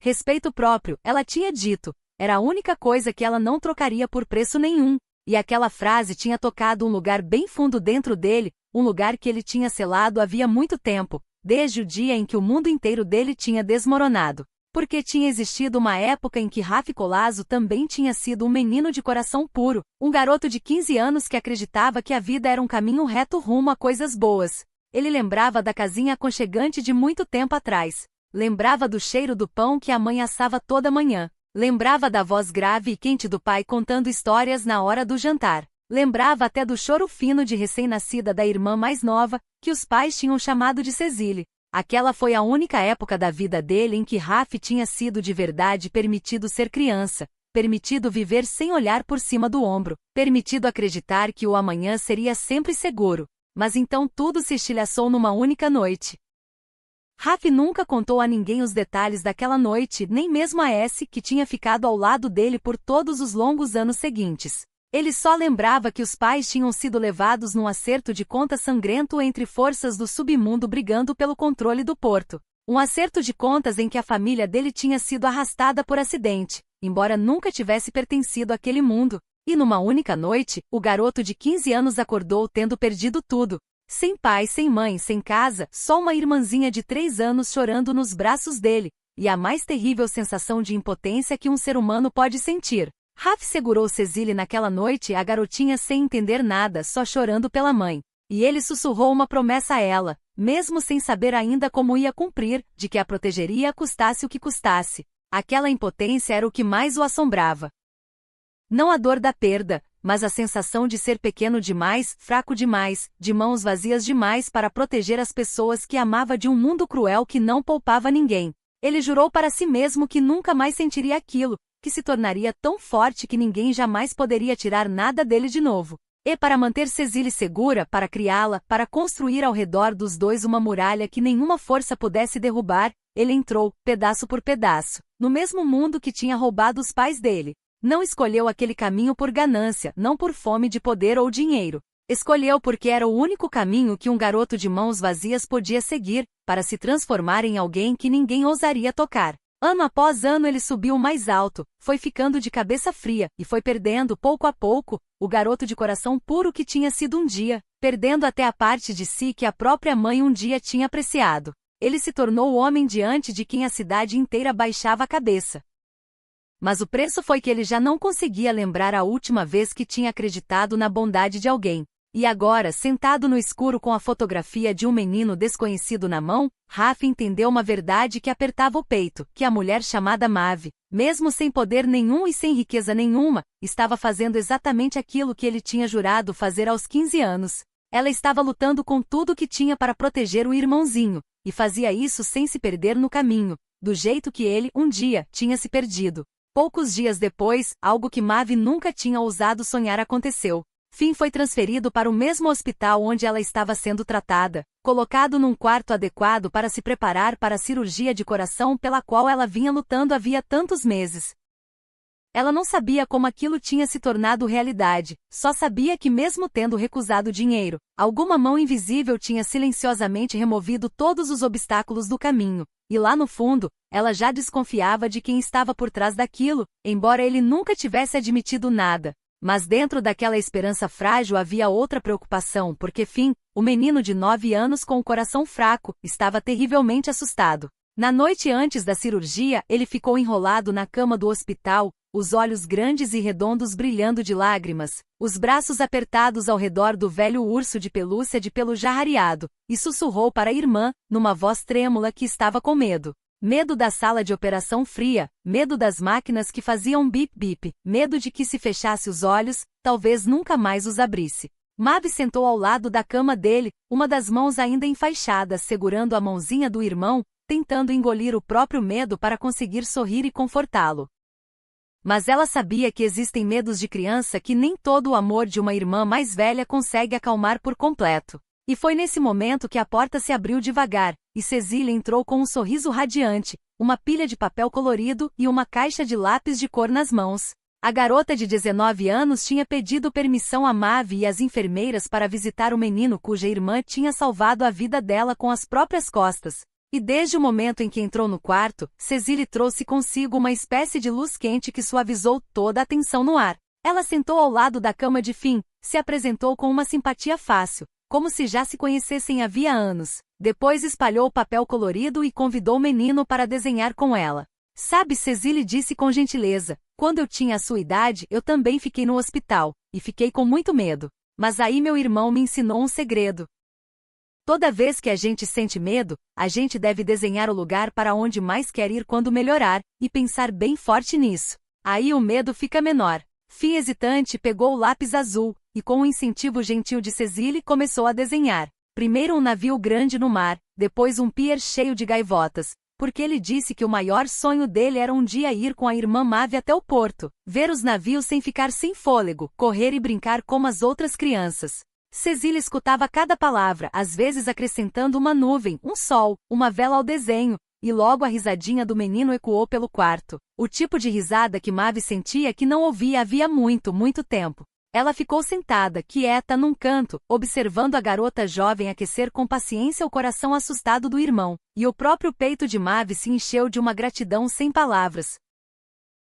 Respeito próprio, ela tinha dito, era a única coisa que ela não trocaria por preço nenhum, e aquela frase tinha tocado um lugar bem fundo dentro dele, um lugar que ele tinha selado havia muito tempo, desde o dia em que o mundo inteiro dele tinha desmoronado. Porque tinha existido uma época em que Raf Colasso também tinha sido um menino de coração puro, um garoto de 15 anos que acreditava que a vida era um caminho reto rumo a coisas boas. Ele lembrava da casinha aconchegante de muito tempo atrás. Lembrava do cheiro do pão que a mãe assava toda manhã. Lembrava da voz grave e quente do pai contando histórias na hora do jantar. Lembrava até do choro fino de recém-nascida da irmã mais nova, que os pais tinham chamado de Cecile. Aquela foi a única época da vida dele em que Raf tinha sido de verdade permitido ser criança, permitido viver sem olhar por cima do ombro, permitido acreditar que o amanhã seria sempre seguro. Mas então tudo se estilhaçou numa única noite. Raf nunca contou a ninguém os detalhes daquela noite, nem mesmo a S, que tinha ficado ao lado dele por todos os longos anos seguintes. Ele só lembrava que os pais tinham sido levados num acerto de contas sangrento entre forças do submundo brigando pelo controle do porto. Um acerto de contas em que a família dele tinha sido arrastada por acidente, embora nunca tivesse pertencido àquele mundo. E numa única noite, o garoto de 15 anos acordou tendo perdido tudo. Sem pai, sem mãe, sem casa, só uma irmãzinha de 3 anos chorando nos braços dele, e a mais terrível sensação de impotência que um ser humano pode sentir. Raf segurou Cecile naquela noite, a garotinha sem entender nada, só chorando pela mãe. E ele sussurrou uma promessa a ela, mesmo sem saber ainda como ia cumprir, de que a protegeria custasse o que custasse. Aquela impotência era o que mais o assombrava. Não a dor da perda, mas a sensação de ser pequeno demais, fraco demais, de mãos vazias demais para proteger as pessoas que amava de um mundo cruel que não poupava ninguém. Ele jurou para si mesmo que nunca mais sentiria aquilo, que se tornaria tão forte que ninguém jamais poderia tirar nada dele de novo. E para manter Cecile segura, para criá-la, para construir ao redor dos dois uma muralha que nenhuma força pudesse derrubar, ele entrou, pedaço por pedaço, no mesmo mundo que tinha roubado os pais dele. Não escolheu aquele caminho por ganância, não por fome de poder ou dinheiro. Escolheu porque era o único caminho que um garoto de mãos vazias podia seguir, para se transformar em alguém que ninguém ousaria tocar. Ano após ano ele subiu mais alto, foi ficando de cabeça fria, e foi perdendo, pouco a pouco, o garoto de coração puro que tinha sido um dia, perdendo até a parte de si que a própria mãe um dia tinha apreciado. Ele se tornou o homem diante de quem a cidade inteira baixava a cabeça. Mas o preço foi que ele já não conseguia lembrar a última vez que tinha acreditado na bondade de alguém. E agora, sentado no escuro com a fotografia de um menino desconhecido na mão, Raf entendeu uma verdade que apertava o peito, que a mulher chamada Maeve, mesmo sem poder nenhum e sem riqueza nenhuma, estava fazendo exatamente aquilo que ele tinha jurado fazer aos 15 anos. Ela estava lutando com tudo que tinha para proteger o irmãozinho, e fazia isso sem se perder no caminho, do jeito que ele, um dia, tinha se perdido. Poucos dias depois, algo que Maeve nunca tinha ousado sonhar aconteceu. Finn foi transferido para o mesmo hospital onde ela estava sendo tratada, colocado num quarto adequado para se preparar para a cirurgia de coração pela qual ela vinha lutando havia tantos meses. Ela não sabia como aquilo tinha se tornado realidade, só sabia que mesmo tendo recusado dinheiro, alguma mão invisível tinha silenciosamente removido todos os obstáculos do caminho. E lá no fundo, ela já desconfiava de quem estava por trás daquilo, embora ele nunca tivesse admitido nada. Mas dentro daquela esperança frágil havia outra preocupação, porque Finn, o menino de 9 anos com o coração fraco, estava terrivelmente assustado. Na noite antes da cirurgia, ele ficou enrolado na cama do hospital, os olhos grandes e redondos brilhando de lágrimas, os braços apertados ao redor do velho urso de pelúcia de pelo já rareado, e sussurrou para a irmã, numa voz trêmula que estava com medo. Medo da sala de operação fria, medo das máquinas que faziam bip-bip, medo de que se fechasse os olhos, talvez nunca mais os abrisse. Mavi sentou ao lado da cama dele, uma das mãos ainda enfaixadas segurando a mãozinha do irmão, tentando engolir o próprio medo para conseguir sorrir e confortá-lo. Mas ela sabia que existem medos de criança que nem todo o amor de uma irmã mais velha consegue acalmar por completo. E foi nesse momento que a porta se abriu devagar, e Cecília entrou com um sorriso radiante, uma pilha de papel colorido e uma caixa de lápis de cor nas mãos. A garota de 19 anos tinha pedido permissão a Mavi e às enfermeiras para visitar o menino cuja irmã tinha salvado a vida dela com as próprias costas. E desde o momento em que entrou no quarto, Cecília trouxe consigo uma espécie de luz quente que suavizou toda a tensão no ar. Ela sentou ao lado da cama de Finn, se apresentou com uma simpatia fácil, como se já se conhecessem havia anos. Depois espalhou o papel colorido e convidou o menino para desenhar com ela. Sabe, Cecília disse com gentileza, quando eu tinha a sua idade eu também fiquei no hospital, e fiquei com muito medo. Mas aí meu irmão me ensinou um segredo. Toda vez que a gente sente medo, a gente deve desenhar o lugar para onde mais quer ir quando melhorar, e pensar bem forte nisso. Aí o medo fica menor. Finn hesitante pegou o lápis azul, e com o incentivo gentil de Cecília começou a desenhar. Primeiro um navio grande no mar, depois um pier cheio de gaivotas, porque ele disse que o maior sonho dele era um dia ir com a irmã Mavi até o porto, ver os navios sem ficar sem fôlego, correr e brincar como as outras crianças. Cecília escutava cada palavra, às vezes acrescentando uma nuvem, um sol, uma vela ao desenho, e logo a risadinha do menino ecoou pelo quarto. O tipo de risada que Mavi sentia que não ouvia havia muito, muito tempo. Ela ficou sentada, quieta num canto, observando a garota jovem aquecer com paciência o coração assustado do irmão, e o próprio peito de Mavi se encheu de uma gratidão sem palavras.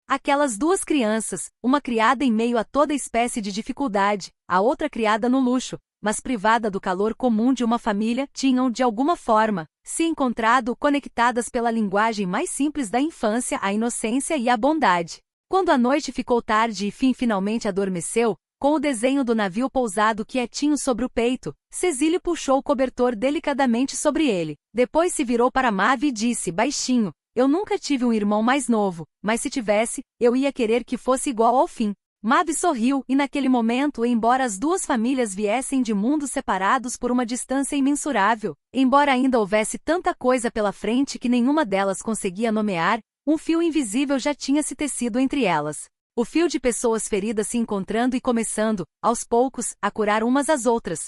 Aquelas duas crianças, uma criada em meio a toda espécie de dificuldade, a outra criada no luxo, mas privada do calor comum de uma família, tinham, de alguma forma, se encontrado conectadas pela linguagem mais simples da infância, a inocência e a bondade. Quando a noite ficou tarde e Finn finalmente adormeceu, com o desenho do navio pousado quietinho sobre o peito, Cecília puxou o cobertor delicadamente sobre ele. Depois se virou para Mavi e disse baixinho, eu nunca tive um irmão mais novo, mas se tivesse, eu ia querer que fosse igual ao Finn. Mavi sorriu e naquele momento, embora as duas famílias viessem de mundos separados por uma distância imensurável, embora ainda houvesse tanta coisa pela frente que nenhuma delas conseguia nomear, um fio invisível já tinha se tecido entre elas. O fio de pessoas feridas se encontrando e começando, aos poucos, a curar umas às outras.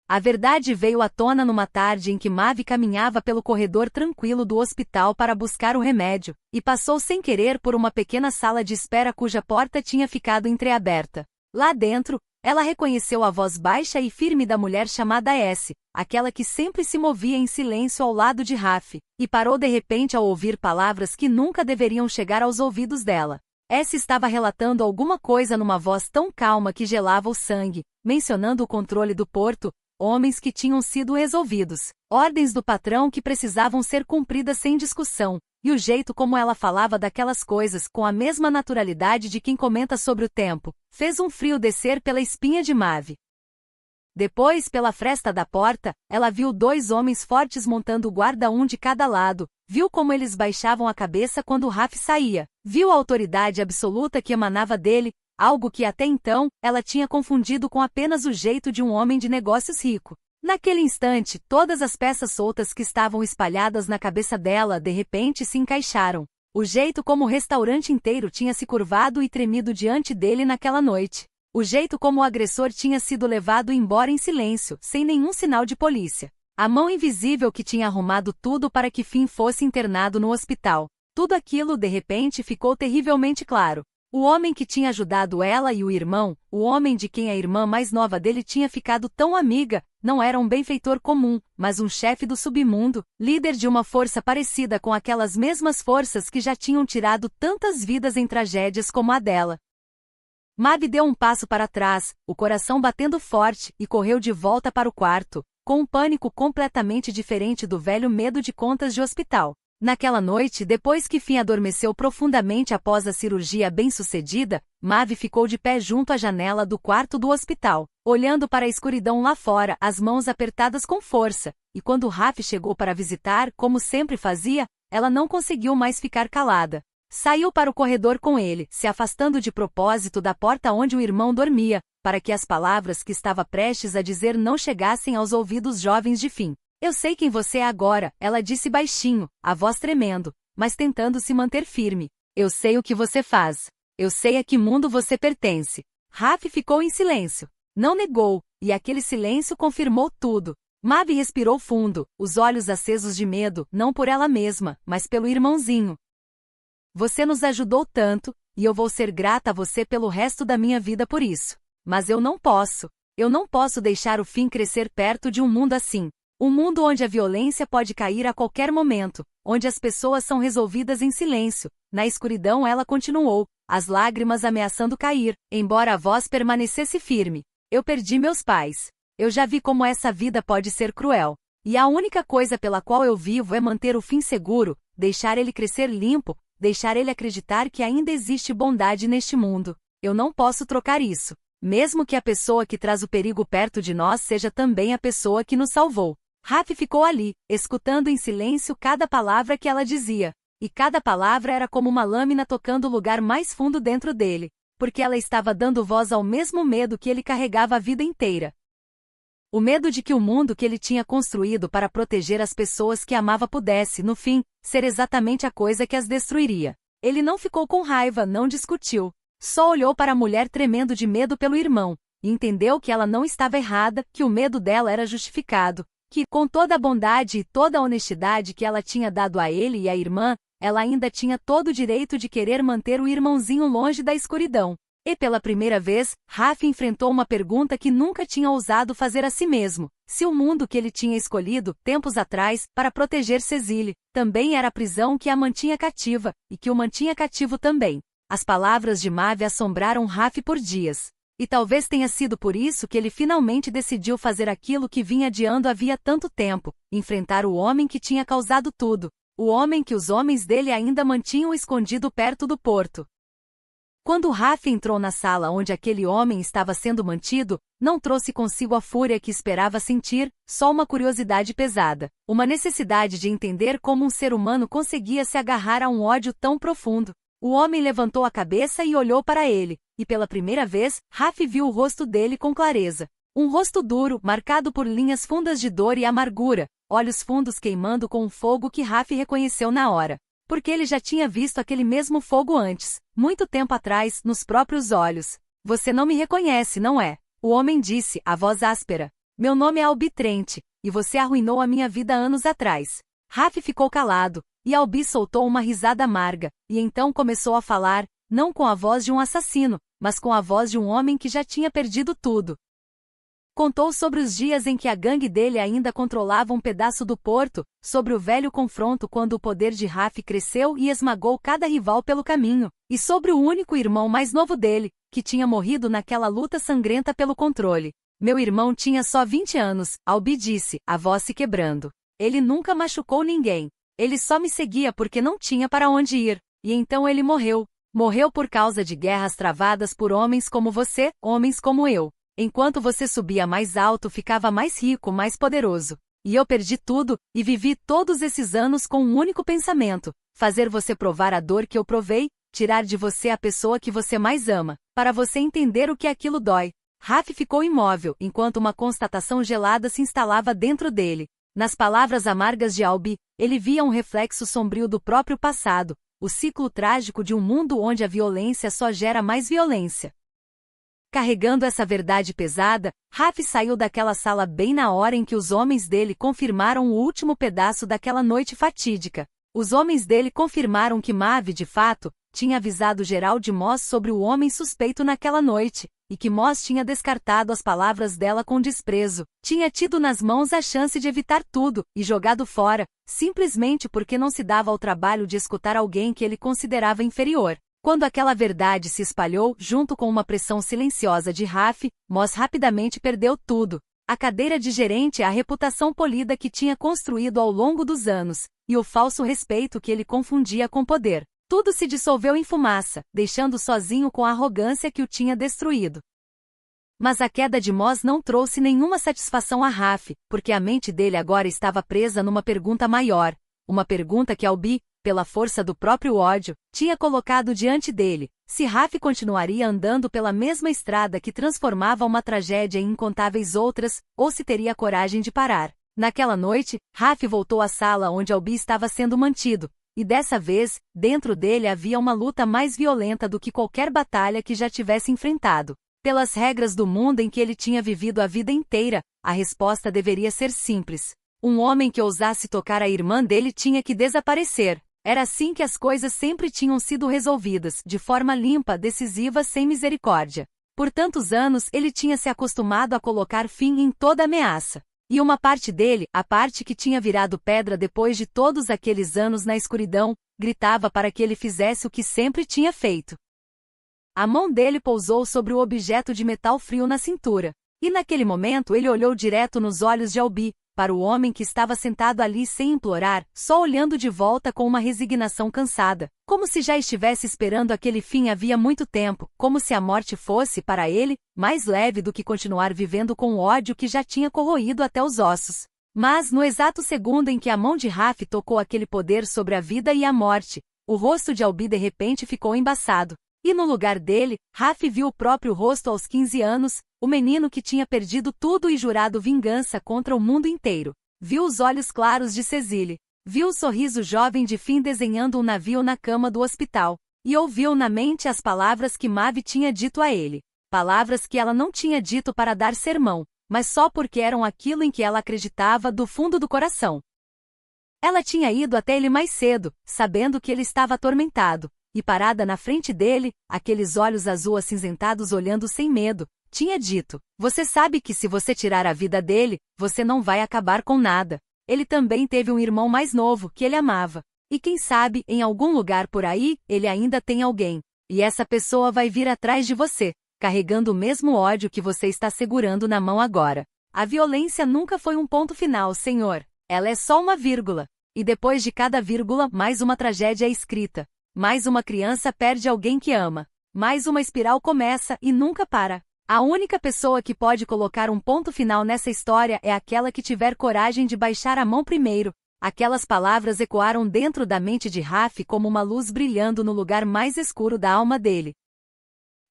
A verdade veio à tona numa tarde em que Mavi caminhava pelo corredor tranquilo do hospital para buscar o remédio, e passou sem querer por uma pequena sala de espera cuja porta tinha ficado entreaberta. Lá dentro, ela reconheceu a voz baixa e firme da mulher chamada S, aquela que sempre se movia em silêncio ao lado de Raf, e parou de repente ao ouvir palavras que nunca deveriam chegar aos ouvidos dela. S estava relatando alguma coisa numa voz tão calma que gelava o sangue, mencionando o controle do porto, homens que tinham sido resolvidos, ordens do patrão que precisavam ser cumpridas sem discussão, e o jeito como ela falava daquelas coisas com a mesma naturalidade de quem comenta sobre o tempo, fez um frio descer pela espinha de Mavi. Depois, pela fresta da porta, ela viu dois homens fortes montando guarda um de cada lado, viu como eles baixavam a cabeça quando Raf saía, viu a autoridade absoluta que emanava dele, algo que até então, ela tinha confundido com apenas o jeito de um homem de negócios rico. Naquele instante, todas as peças soltas que estavam espalhadas na cabeça dela de repente se encaixaram. O jeito como o restaurante inteiro tinha se curvado e tremido diante dele naquela noite. O jeito como o agressor tinha sido levado embora em silêncio, sem nenhum sinal de polícia. A mão invisível que tinha arrumado tudo para que Finn fosse internado no hospital. Tudo aquilo de repente ficou terrivelmente claro. O homem que tinha ajudado ela e o irmão, o homem de quem a irmã mais nova dele tinha ficado tão amiga, não era um benfeitor comum, mas um chefe do submundo, líder de uma força parecida com aquelas mesmas forças que já tinham tirado tantas vidas em tragédias como a dela. Mavi deu um passo para trás, o coração batendo forte, e correu de volta para o quarto, com um pânico completamente diferente do velho medo de contas de hospital. Naquela noite, depois que Finn adormeceu profundamente após a cirurgia bem-sucedida, Maeve ficou de pé junto à janela do quarto do hospital, olhando para a escuridão lá fora, as mãos apertadas com força, e quando Raf chegou para visitar, como sempre fazia, ela não conseguiu mais ficar calada. Saiu para o corredor com ele, se afastando de propósito da porta onde o irmão dormia, para que as palavras que estava prestes a dizer não chegassem aos ouvidos jovens de Finn. Eu sei quem você é agora, ela disse baixinho, a voz tremendo, mas tentando se manter firme. Eu sei o que você faz. Eu sei a que mundo você pertence. Raf ficou em silêncio. Não negou, e aquele silêncio confirmou tudo. Maeve respirou fundo, os olhos acesos de medo, não por ela mesma, mas pelo irmãozinho. Você nos ajudou tanto, e eu vou ser grata a você pelo resto da minha vida por isso. Mas eu não posso. Eu não posso deixar o Finn crescer perto de um mundo assim. Um mundo onde a violência pode cair a qualquer momento, onde as pessoas são resolvidas em silêncio. Na escuridão ela continuou, as lágrimas ameaçando cair, embora a voz permanecesse firme. Eu perdi meus pais. Eu já vi como essa vida pode ser cruel. E a única coisa pela qual eu vivo é manter o Finn seguro, deixar ele crescer limpo, deixar ele acreditar que ainda existe bondade neste mundo. Eu não posso trocar isso. Mesmo que a pessoa que traz o perigo perto de nós seja também a pessoa que nos salvou. Raf ficou ali, escutando em silêncio cada palavra que ela dizia. E cada palavra era como uma lâmina tocando o lugar mais fundo dentro dele, porque ela estava dando voz ao mesmo medo que ele carregava a vida inteira. O medo de que o mundo que ele tinha construído para proteger as pessoas que amava pudesse, no fim, ser exatamente a coisa que as destruiria. Ele não ficou com raiva, não discutiu. Só olhou para a mulher tremendo de medo pelo irmão, e entendeu que ela não estava errada, que o medo dela era justificado. Que, com toda a bondade e toda a honestidade que ela tinha dado a ele e à irmã, ela ainda tinha todo o direito de querer manter o irmãozinho longe da escuridão. E pela primeira vez, Raf enfrentou uma pergunta que nunca tinha ousado fazer a si mesmo. Se o mundo que ele tinha escolhido, tempos atrás, para proteger Cecile, também era a prisão que a mantinha cativa, e que o mantinha cativo também. As palavras de Maeve assombraram Raf por dias. E talvez tenha sido por isso que ele finalmente decidiu fazer aquilo que vinha adiando havia tanto tempo, enfrentar o homem que tinha causado tudo, o homem que os homens dele ainda mantinham escondido perto do porto. Quando Raf entrou na sala onde aquele homem estava sendo mantido, não trouxe consigo a fúria que esperava sentir, só uma curiosidade pesada, uma necessidade de entender como um ser humano conseguia se agarrar a um ódio tão profundo. O homem levantou a cabeça e olhou para ele, e pela primeira vez, Raf viu o rosto dele com clareza. Um rosto duro, marcado por linhas fundas de dor e amargura, olhos fundos queimando com um fogo que Raf reconheceu na hora. Porque ele já tinha visto aquele mesmo fogo antes, muito tempo atrás, nos próprios olhos. Você não me reconhece, não é? O homem disse, a voz áspera. Meu nome é Albi Trent, e você arruinou a minha vida anos atrás. Raf ficou calado, e Albi soltou uma risada amarga, e então começou a falar, não com a voz de um assassino, mas com a voz de um homem que já tinha perdido tudo. Contou sobre os dias em que a gangue dele ainda controlava um pedaço do porto, sobre o velho confronto quando o poder de Raf cresceu e esmagou cada rival pelo caminho, e sobre o único irmão mais novo dele, que tinha morrido naquela luta sangrenta pelo controle. Meu irmão tinha só 20 anos, Albi disse, a voz se quebrando. Ele nunca machucou ninguém. Ele só me seguia porque não tinha para onde ir. E então ele morreu. Morreu por causa de guerras travadas por homens como você, homens como eu. Enquanto você subia mais alto, ficava mais rico, mais poderoso. E eu perdi tudo, e vivi todos esses anos com um único pensamento: fazer você provar a dor que eu provei, tirar de você a pessoa que você mais ama, para você entender o que aquilo dói. Raf ficou imóvel, enquanto uma constatação gelada se instalava dentro dele. Nas palavras amargas de Albi, ele via um reflexo sombrio do próprio passado, o ciclo trágico de um mundo onde a violência só gera mais violência. Carregando essa verdade pesada, Raf saiu daquela sala bem na hora em que os homens dele confirmaram o último pedaço daquela noite fatídica. Os homens dele confirmaram que Maeve, de fato, tinha avisado geral de Moss sobre o homem suspeito naquela noite, e que Moss tinha descartado as palavras dela com desprezo, tinha tido nas mãos a chance de evitar tudo, e jogado fora, simplesmente porque não se dava ao trabalho de escutar alguém que ele considerava inferior. Quando aquela verdade se espalhou, junto com uma pressão silenciosa de Raf, Moss rapidamente perdeu tudo. A cadeira de gerente e a reputação polida que tinha construído ao longo dos anos, e o falso respeito que ele confundia com poder. Tudo se dissolveu em fumaça, deixando sozinho com a arrogância que o tinha destruído. Mas a queda de Moz não trouxe nenhuma satisfação a Raf, porque a mente dele agora estava presa numa pergunta maior, uma pergunta que Albi, pela força do próprio ódio, tinha colocado diante dele: se Raf continuaria andando pela mesma estrada que transformava uma tragédia em incontáveis outras, ou se teria coragem de parar. Naquela noite, Raf voltou à sala onde Albi estava sendo mantido, e dessa vez, dentro dele havia uma luta mais violenta do que qualquer batalha que já tivesse enfrentado. Pelas regras do mundo em que ele tinha vivido a vida inteira, a resposta deveria ser simples. Um homem que ousasse tocar a irmã dele tinha que desaparecer. Era assim que as coisas sempre tinham sido resolvidas, de forma limpa, decisiva, sem misericórdia. Por tantos anos ele tinha se acostumado a colocar fim em toda ameaça. E uma parte dele, a parte que tinha virado pedra depois de todos aqueles anos na escuridão, gritava para que ele fizesse o que sempre tinha feito. A mão dele pousou sobre o objeto de metal frio na cintura. E naquele momento ele olhou direto nos olhos de Albi, para o homem que estava sentado ali sem implorar, só olhando de volta com uma resignação cansada, como se já estivesse esperando aquele fim havia muito tempo, como se a morte fosse, para ele, mais leve do que continuar vivendo com o ódio que já tinha corroído até os ossos. Mas, no exato segundo em que a mão de Raf tocou aquele poder sobre a vida e a morte, o rosto de Albi de repente ficou embaçado. E no lugar dele, Raf viu o próprio rosto aos 15 anos, o menino que tinha perdido tudo e jurado vingança contra o mundo inteiro. Viu os olhos claros de Cecile. Viu o sorriso jovem de Finn desenhando um navio na cama do hospital. E ouviu na mente as palavras que Maeve tinha dito a ele. Palavras que ela não tinha dito para dar sermão, mas só porque eram aquilo em que ela acreditava do fundo do coração. Ela tinha ido até ele mais cedo, sabendo que ele estava atormentado. E parada na frente dele, aqueles olhos azul acinzentados olhando sem medo, tinha dito: você sabe que se você tirar a vida dele, você não vai acabar com nada. Ele também teve um irmão mais novo, que ele amava. E quem sabe, em algum lugar por aí, ele ainda tem alguém. E essa pessoa vai vir atrás de você, carregando o mesmo ódio que você está segurando na mão agora. A violência nunca foi um ponto final, senhor. Ela é só uma vírgula. E depois de cada vírgula, mais uma tragédia é escrita. Mais uma criança perde alguém que ama. Mais uma espiral começa e nunca para. A única pessoa que pode colocar um ponto final nessa história é aquela que tiver coragem de baixar a mão primeiro. Aquelas palavras ecoaram dentro da mente de Raf como uma luz brilhando no lugar mais escuro da alma dele.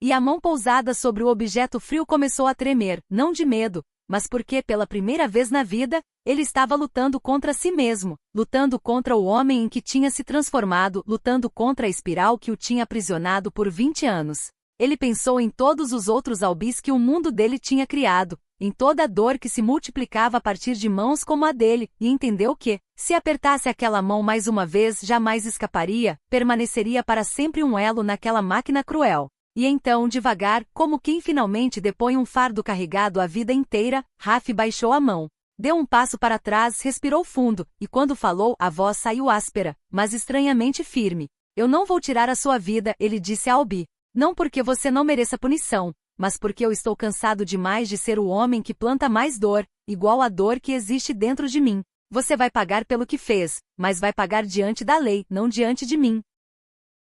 E a mão pousada sobre o objeto frio começou a tremer, não de medo, mas porque, pela primeira vez na vida, ele estava lutando contra si mesmo, lutando contra o homem em que tinha se transformado, lutando contra a espiral que o tinha aprisionado por 20 anos. Ele pensou em todos os outros Albis que o mundo dele tinha criado, em toda a dor que se multiplicava a partir de mãos como a dele, e entendeu que, se apertasse aquela mão mais uma vez, jamais escaparia, permaneceria para sempre um elo naquela máquina cruel. E então, devagar, como quem finalmente depõe um fardo carregado a vida inteira, Raf baixou a mão. Deu um passo para trás, respirou fundo, e quando falou, a voz saiu áspera, mas estranhamente firme. Eu não vou tirar a sua vida, ele disse a Albi. Não porque você não mereça punição, mas porque eu estou cansado demais de ser o homem que planta mais dor, igual à dor que existe dentro de mim. Você vai pagar pelo que fez, mas vai pagar diante da lei, não diante de mim.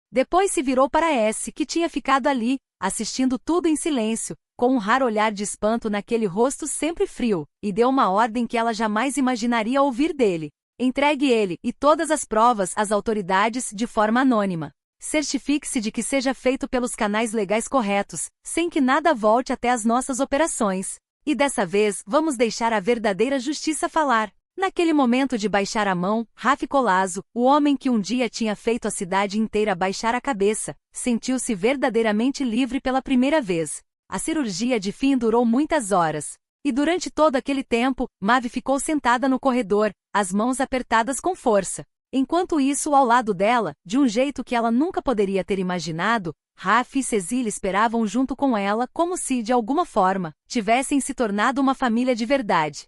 Depois se virou para S, que tinha ficado ali, assistindo tudo em silêncio, com um raro olhar de espanto naquele rosto sempre frio, e deu uma ordem que ela jamais imaginaria ouvir dele. Entregue ele, e todas as provas, às autoridades, de forma anônima. Certifique-se de que seja feito pelos canais legais corretos, sem que nada volte até as nossas operações. E dessa vez, vamos deixar a verdadeira justiça falar. Naquele momento de baixar a mão, Raf Colasso, o homem que um dia tinha feito a cidade inteira baixar a cabeça, sentiu-se verdadeiramente livre pela primeira vez. A cirurgia de Finn durou muitas horas. E durante todo aquele tempo, Maeve ficou sentada no corredor, as mãos apertadas com força. Enquanto isso, ao lado dela, de um jeito que ela nunca poderia ter imaginado, Raf e Cecile esperavam junto com ela como se, de alguma forma, tivessem se tornado uma família de verdade.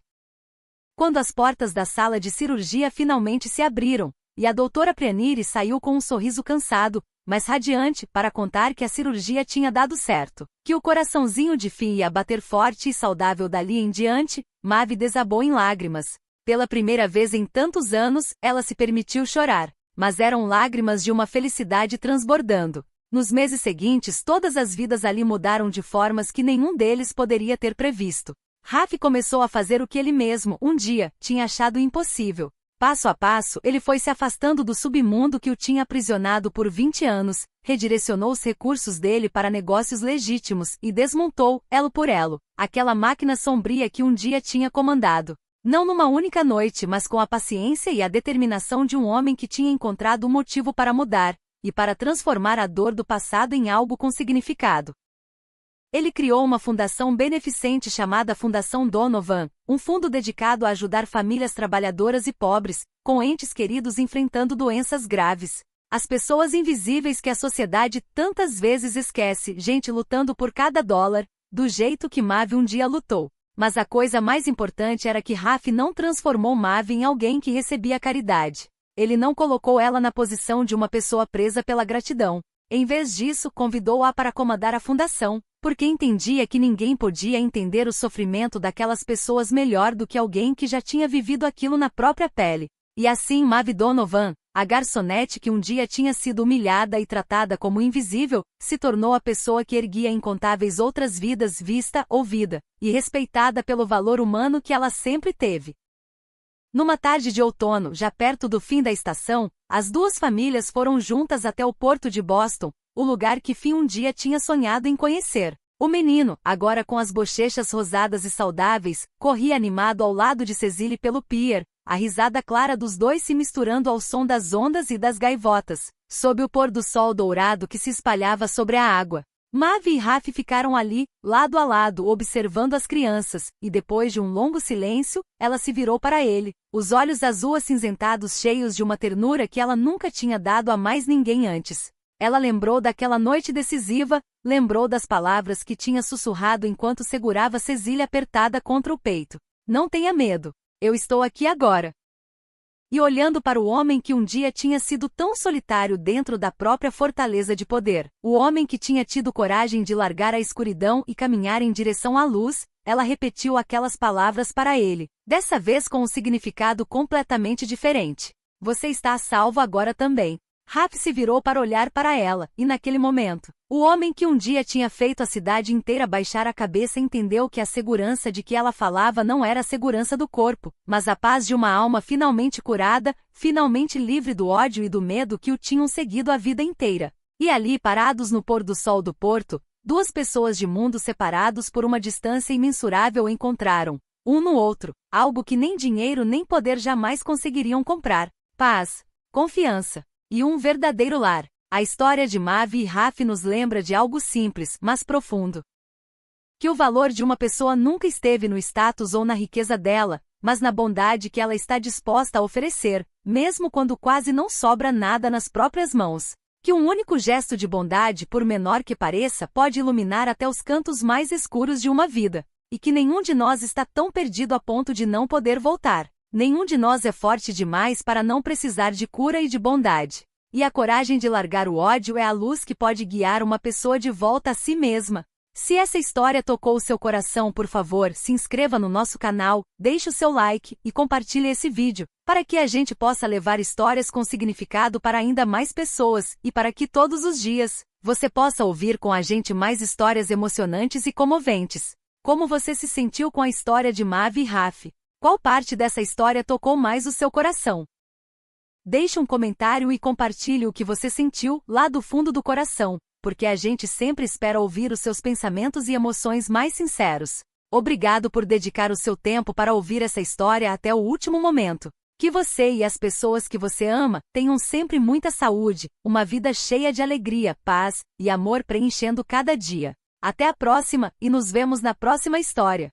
Quando as portas da sala de cirurgia finalmente se abriram, e a doutora Prianiri saiu com um sorriso cansado, mas radiante, para contar que a cirurgia tinha dado certo, que o coraçãozinho de Finn ia bater forte e saudável dali em diante, Maeve desabou em lágrimas. Pela primeira vez em tantos anos, ela se permitiu chorar, mas eram lágrimas de uma felicidade transbordando. Nos meses seguintes, todas as vidas ali mudaram de formas que nenhum deles poderia ter previsto. Raf começou a fazer o que ele mesmo, um dia, tinha achado impossível. Passo a passo, ele foi se afastando do submundo que o tinha aprisionado por 20 anos, redirecionou os recursos dele para negócios legítimos e desmontou, elo por elo, aquela máquina sombria que um dia tinha comandado. Não numa única noite, mas com a paciência e a determinação de um homem que tinha encontrado um motivo para mudar, e para transformar a dor do passado em algo com significado. Ele criou uma fundação beneficente chamada Fundação Donovan, um fundo dedicado a ajudar famílias trabalhadoras e pobres, com entes queridos enfrentando doenças graves. As pessoas invisíveis que a sociedade tantas vezes esquece, gente lutando por cada dólar, do jeito que Mavi um dia lutou. Mas a coisa mais importante era que Raf não transformou Mavi em alguém que recebia caridade. Ele não colocou ela na posição de uma pessoa presa pela gratidão. Em vez disso, convidou-a para comandar a fundação, porque entendia que ninguém podia entender o sofrimento daquelas pessoas melhor do que alguém que já tinha vivido aquilo na própria pele. E assim Mavi Donovan, a garçonete que um dia tinha sido humilhada e tratada como invisível, se tornou a pessoa que erguia incontáveis outras vidas vista, ouvida, e respeitada pelo valor humano que ela sempre teve. Numa tarde de outono, já perto do fim da estação, as duas famílias foram juntas até o porto de Boston, o lugar que Finn um dia tinha sonhado em conhecer. O menino, agora com as bochechas rosadas e saudáveis, corria animado ao lado de Cecily pelo pier, a risada clara dos dois se misturando ao som das ondas e das gaivotas, sob o pôr do sol dourado que se espalhava sobre a água. Mavi e Raf ficaram ali, lado a lado, observando as crianças, e depois de um longo silêncio, ela se virou para ele, os olhos azul acinzentados cheios de uma ternura que ela nunca tinha dado a mais ninguém antes. Ela lembrou daquela noite decisiva, lembrou das palavras que tinha sussurrado enquanto segurava Cecily apertada contra o peito. Não tenha medo. Eu estou aqui agora. E olhando para o homem que um dia tinha sido tão solitário dentro da própria fortaleza de poder, o homem que tinha tido coragem de largar a escuridão e caminhar em direção à luz, ela repetiu aquelas palavras para ele, dessa vez com um significado completamente diferente. Você está a salvo agora também. Raf se virou para olhar para ela, e naquele momento, o homem que um dia tinha feito a cidade inteira baixar a cabeça entendeu que a segurança de que ela falava não era a segurança do corpo, mas a paz de uma alma finalmente curada, finalmente livre do ódio e do medo que o tinham seguido a vida inteira. E ali, parados no pôr do sol do porto, duas pessoas de mundos separados por uma distância imensurável encontraram, um no outro, algo que nem dinheiro nem poder jamais conseguiriam comprar: paz, confiança e um verdadeiro lar. A história de Mavi e Raf nos lembra de algo simples, mas profundo. Que o valor de uma pessoa nunca esteve no status ou na riqueza dela, mas na bondade que ela está disposta a oferecer, mesmo quando quase não sobra nada nas próprias mãos. Que um único gesto de bondade, por menor que pareça, pode iluminar até os cantos mais escuros de uma vida. E que nenhum de nós está tão perdido a ponto de não poder voltar. Nenhum de nós é forte demais para não precisar de cura e de bondade. E a coragem de largar o ódio é a luz que pode guiar uma pessoa de volta a si mesma. Se essa história tocou o seu coração, por favor, se inscreva no nosso canal, deixe o seu like e compartilhe esse vídeo, para que a gente possa levar histórias com significado para ainda mais pessoas, e para que todos os dias, você possa ouvir com a gente mais histórias emocionantes e comoventes. Como você se sentiu com a história de Mavi e Raf? Qual parte dessa história tocou mais o seu coração? Deixe um comentário e compartilhe o que você sentiu lá do fundo do coração, porque a gente sempre espera ouvir os seus pensamentos e emoções mais sinceros. Obrigado por dedicar o seu tempo para ouvir essa história até o último momento. Que você e as pessoas que você ama tenham sempre muita saúde, uma vida cheia de alegria, paz e amor preenchendo cada dia. Até a próxima e nos vemos na próxima história.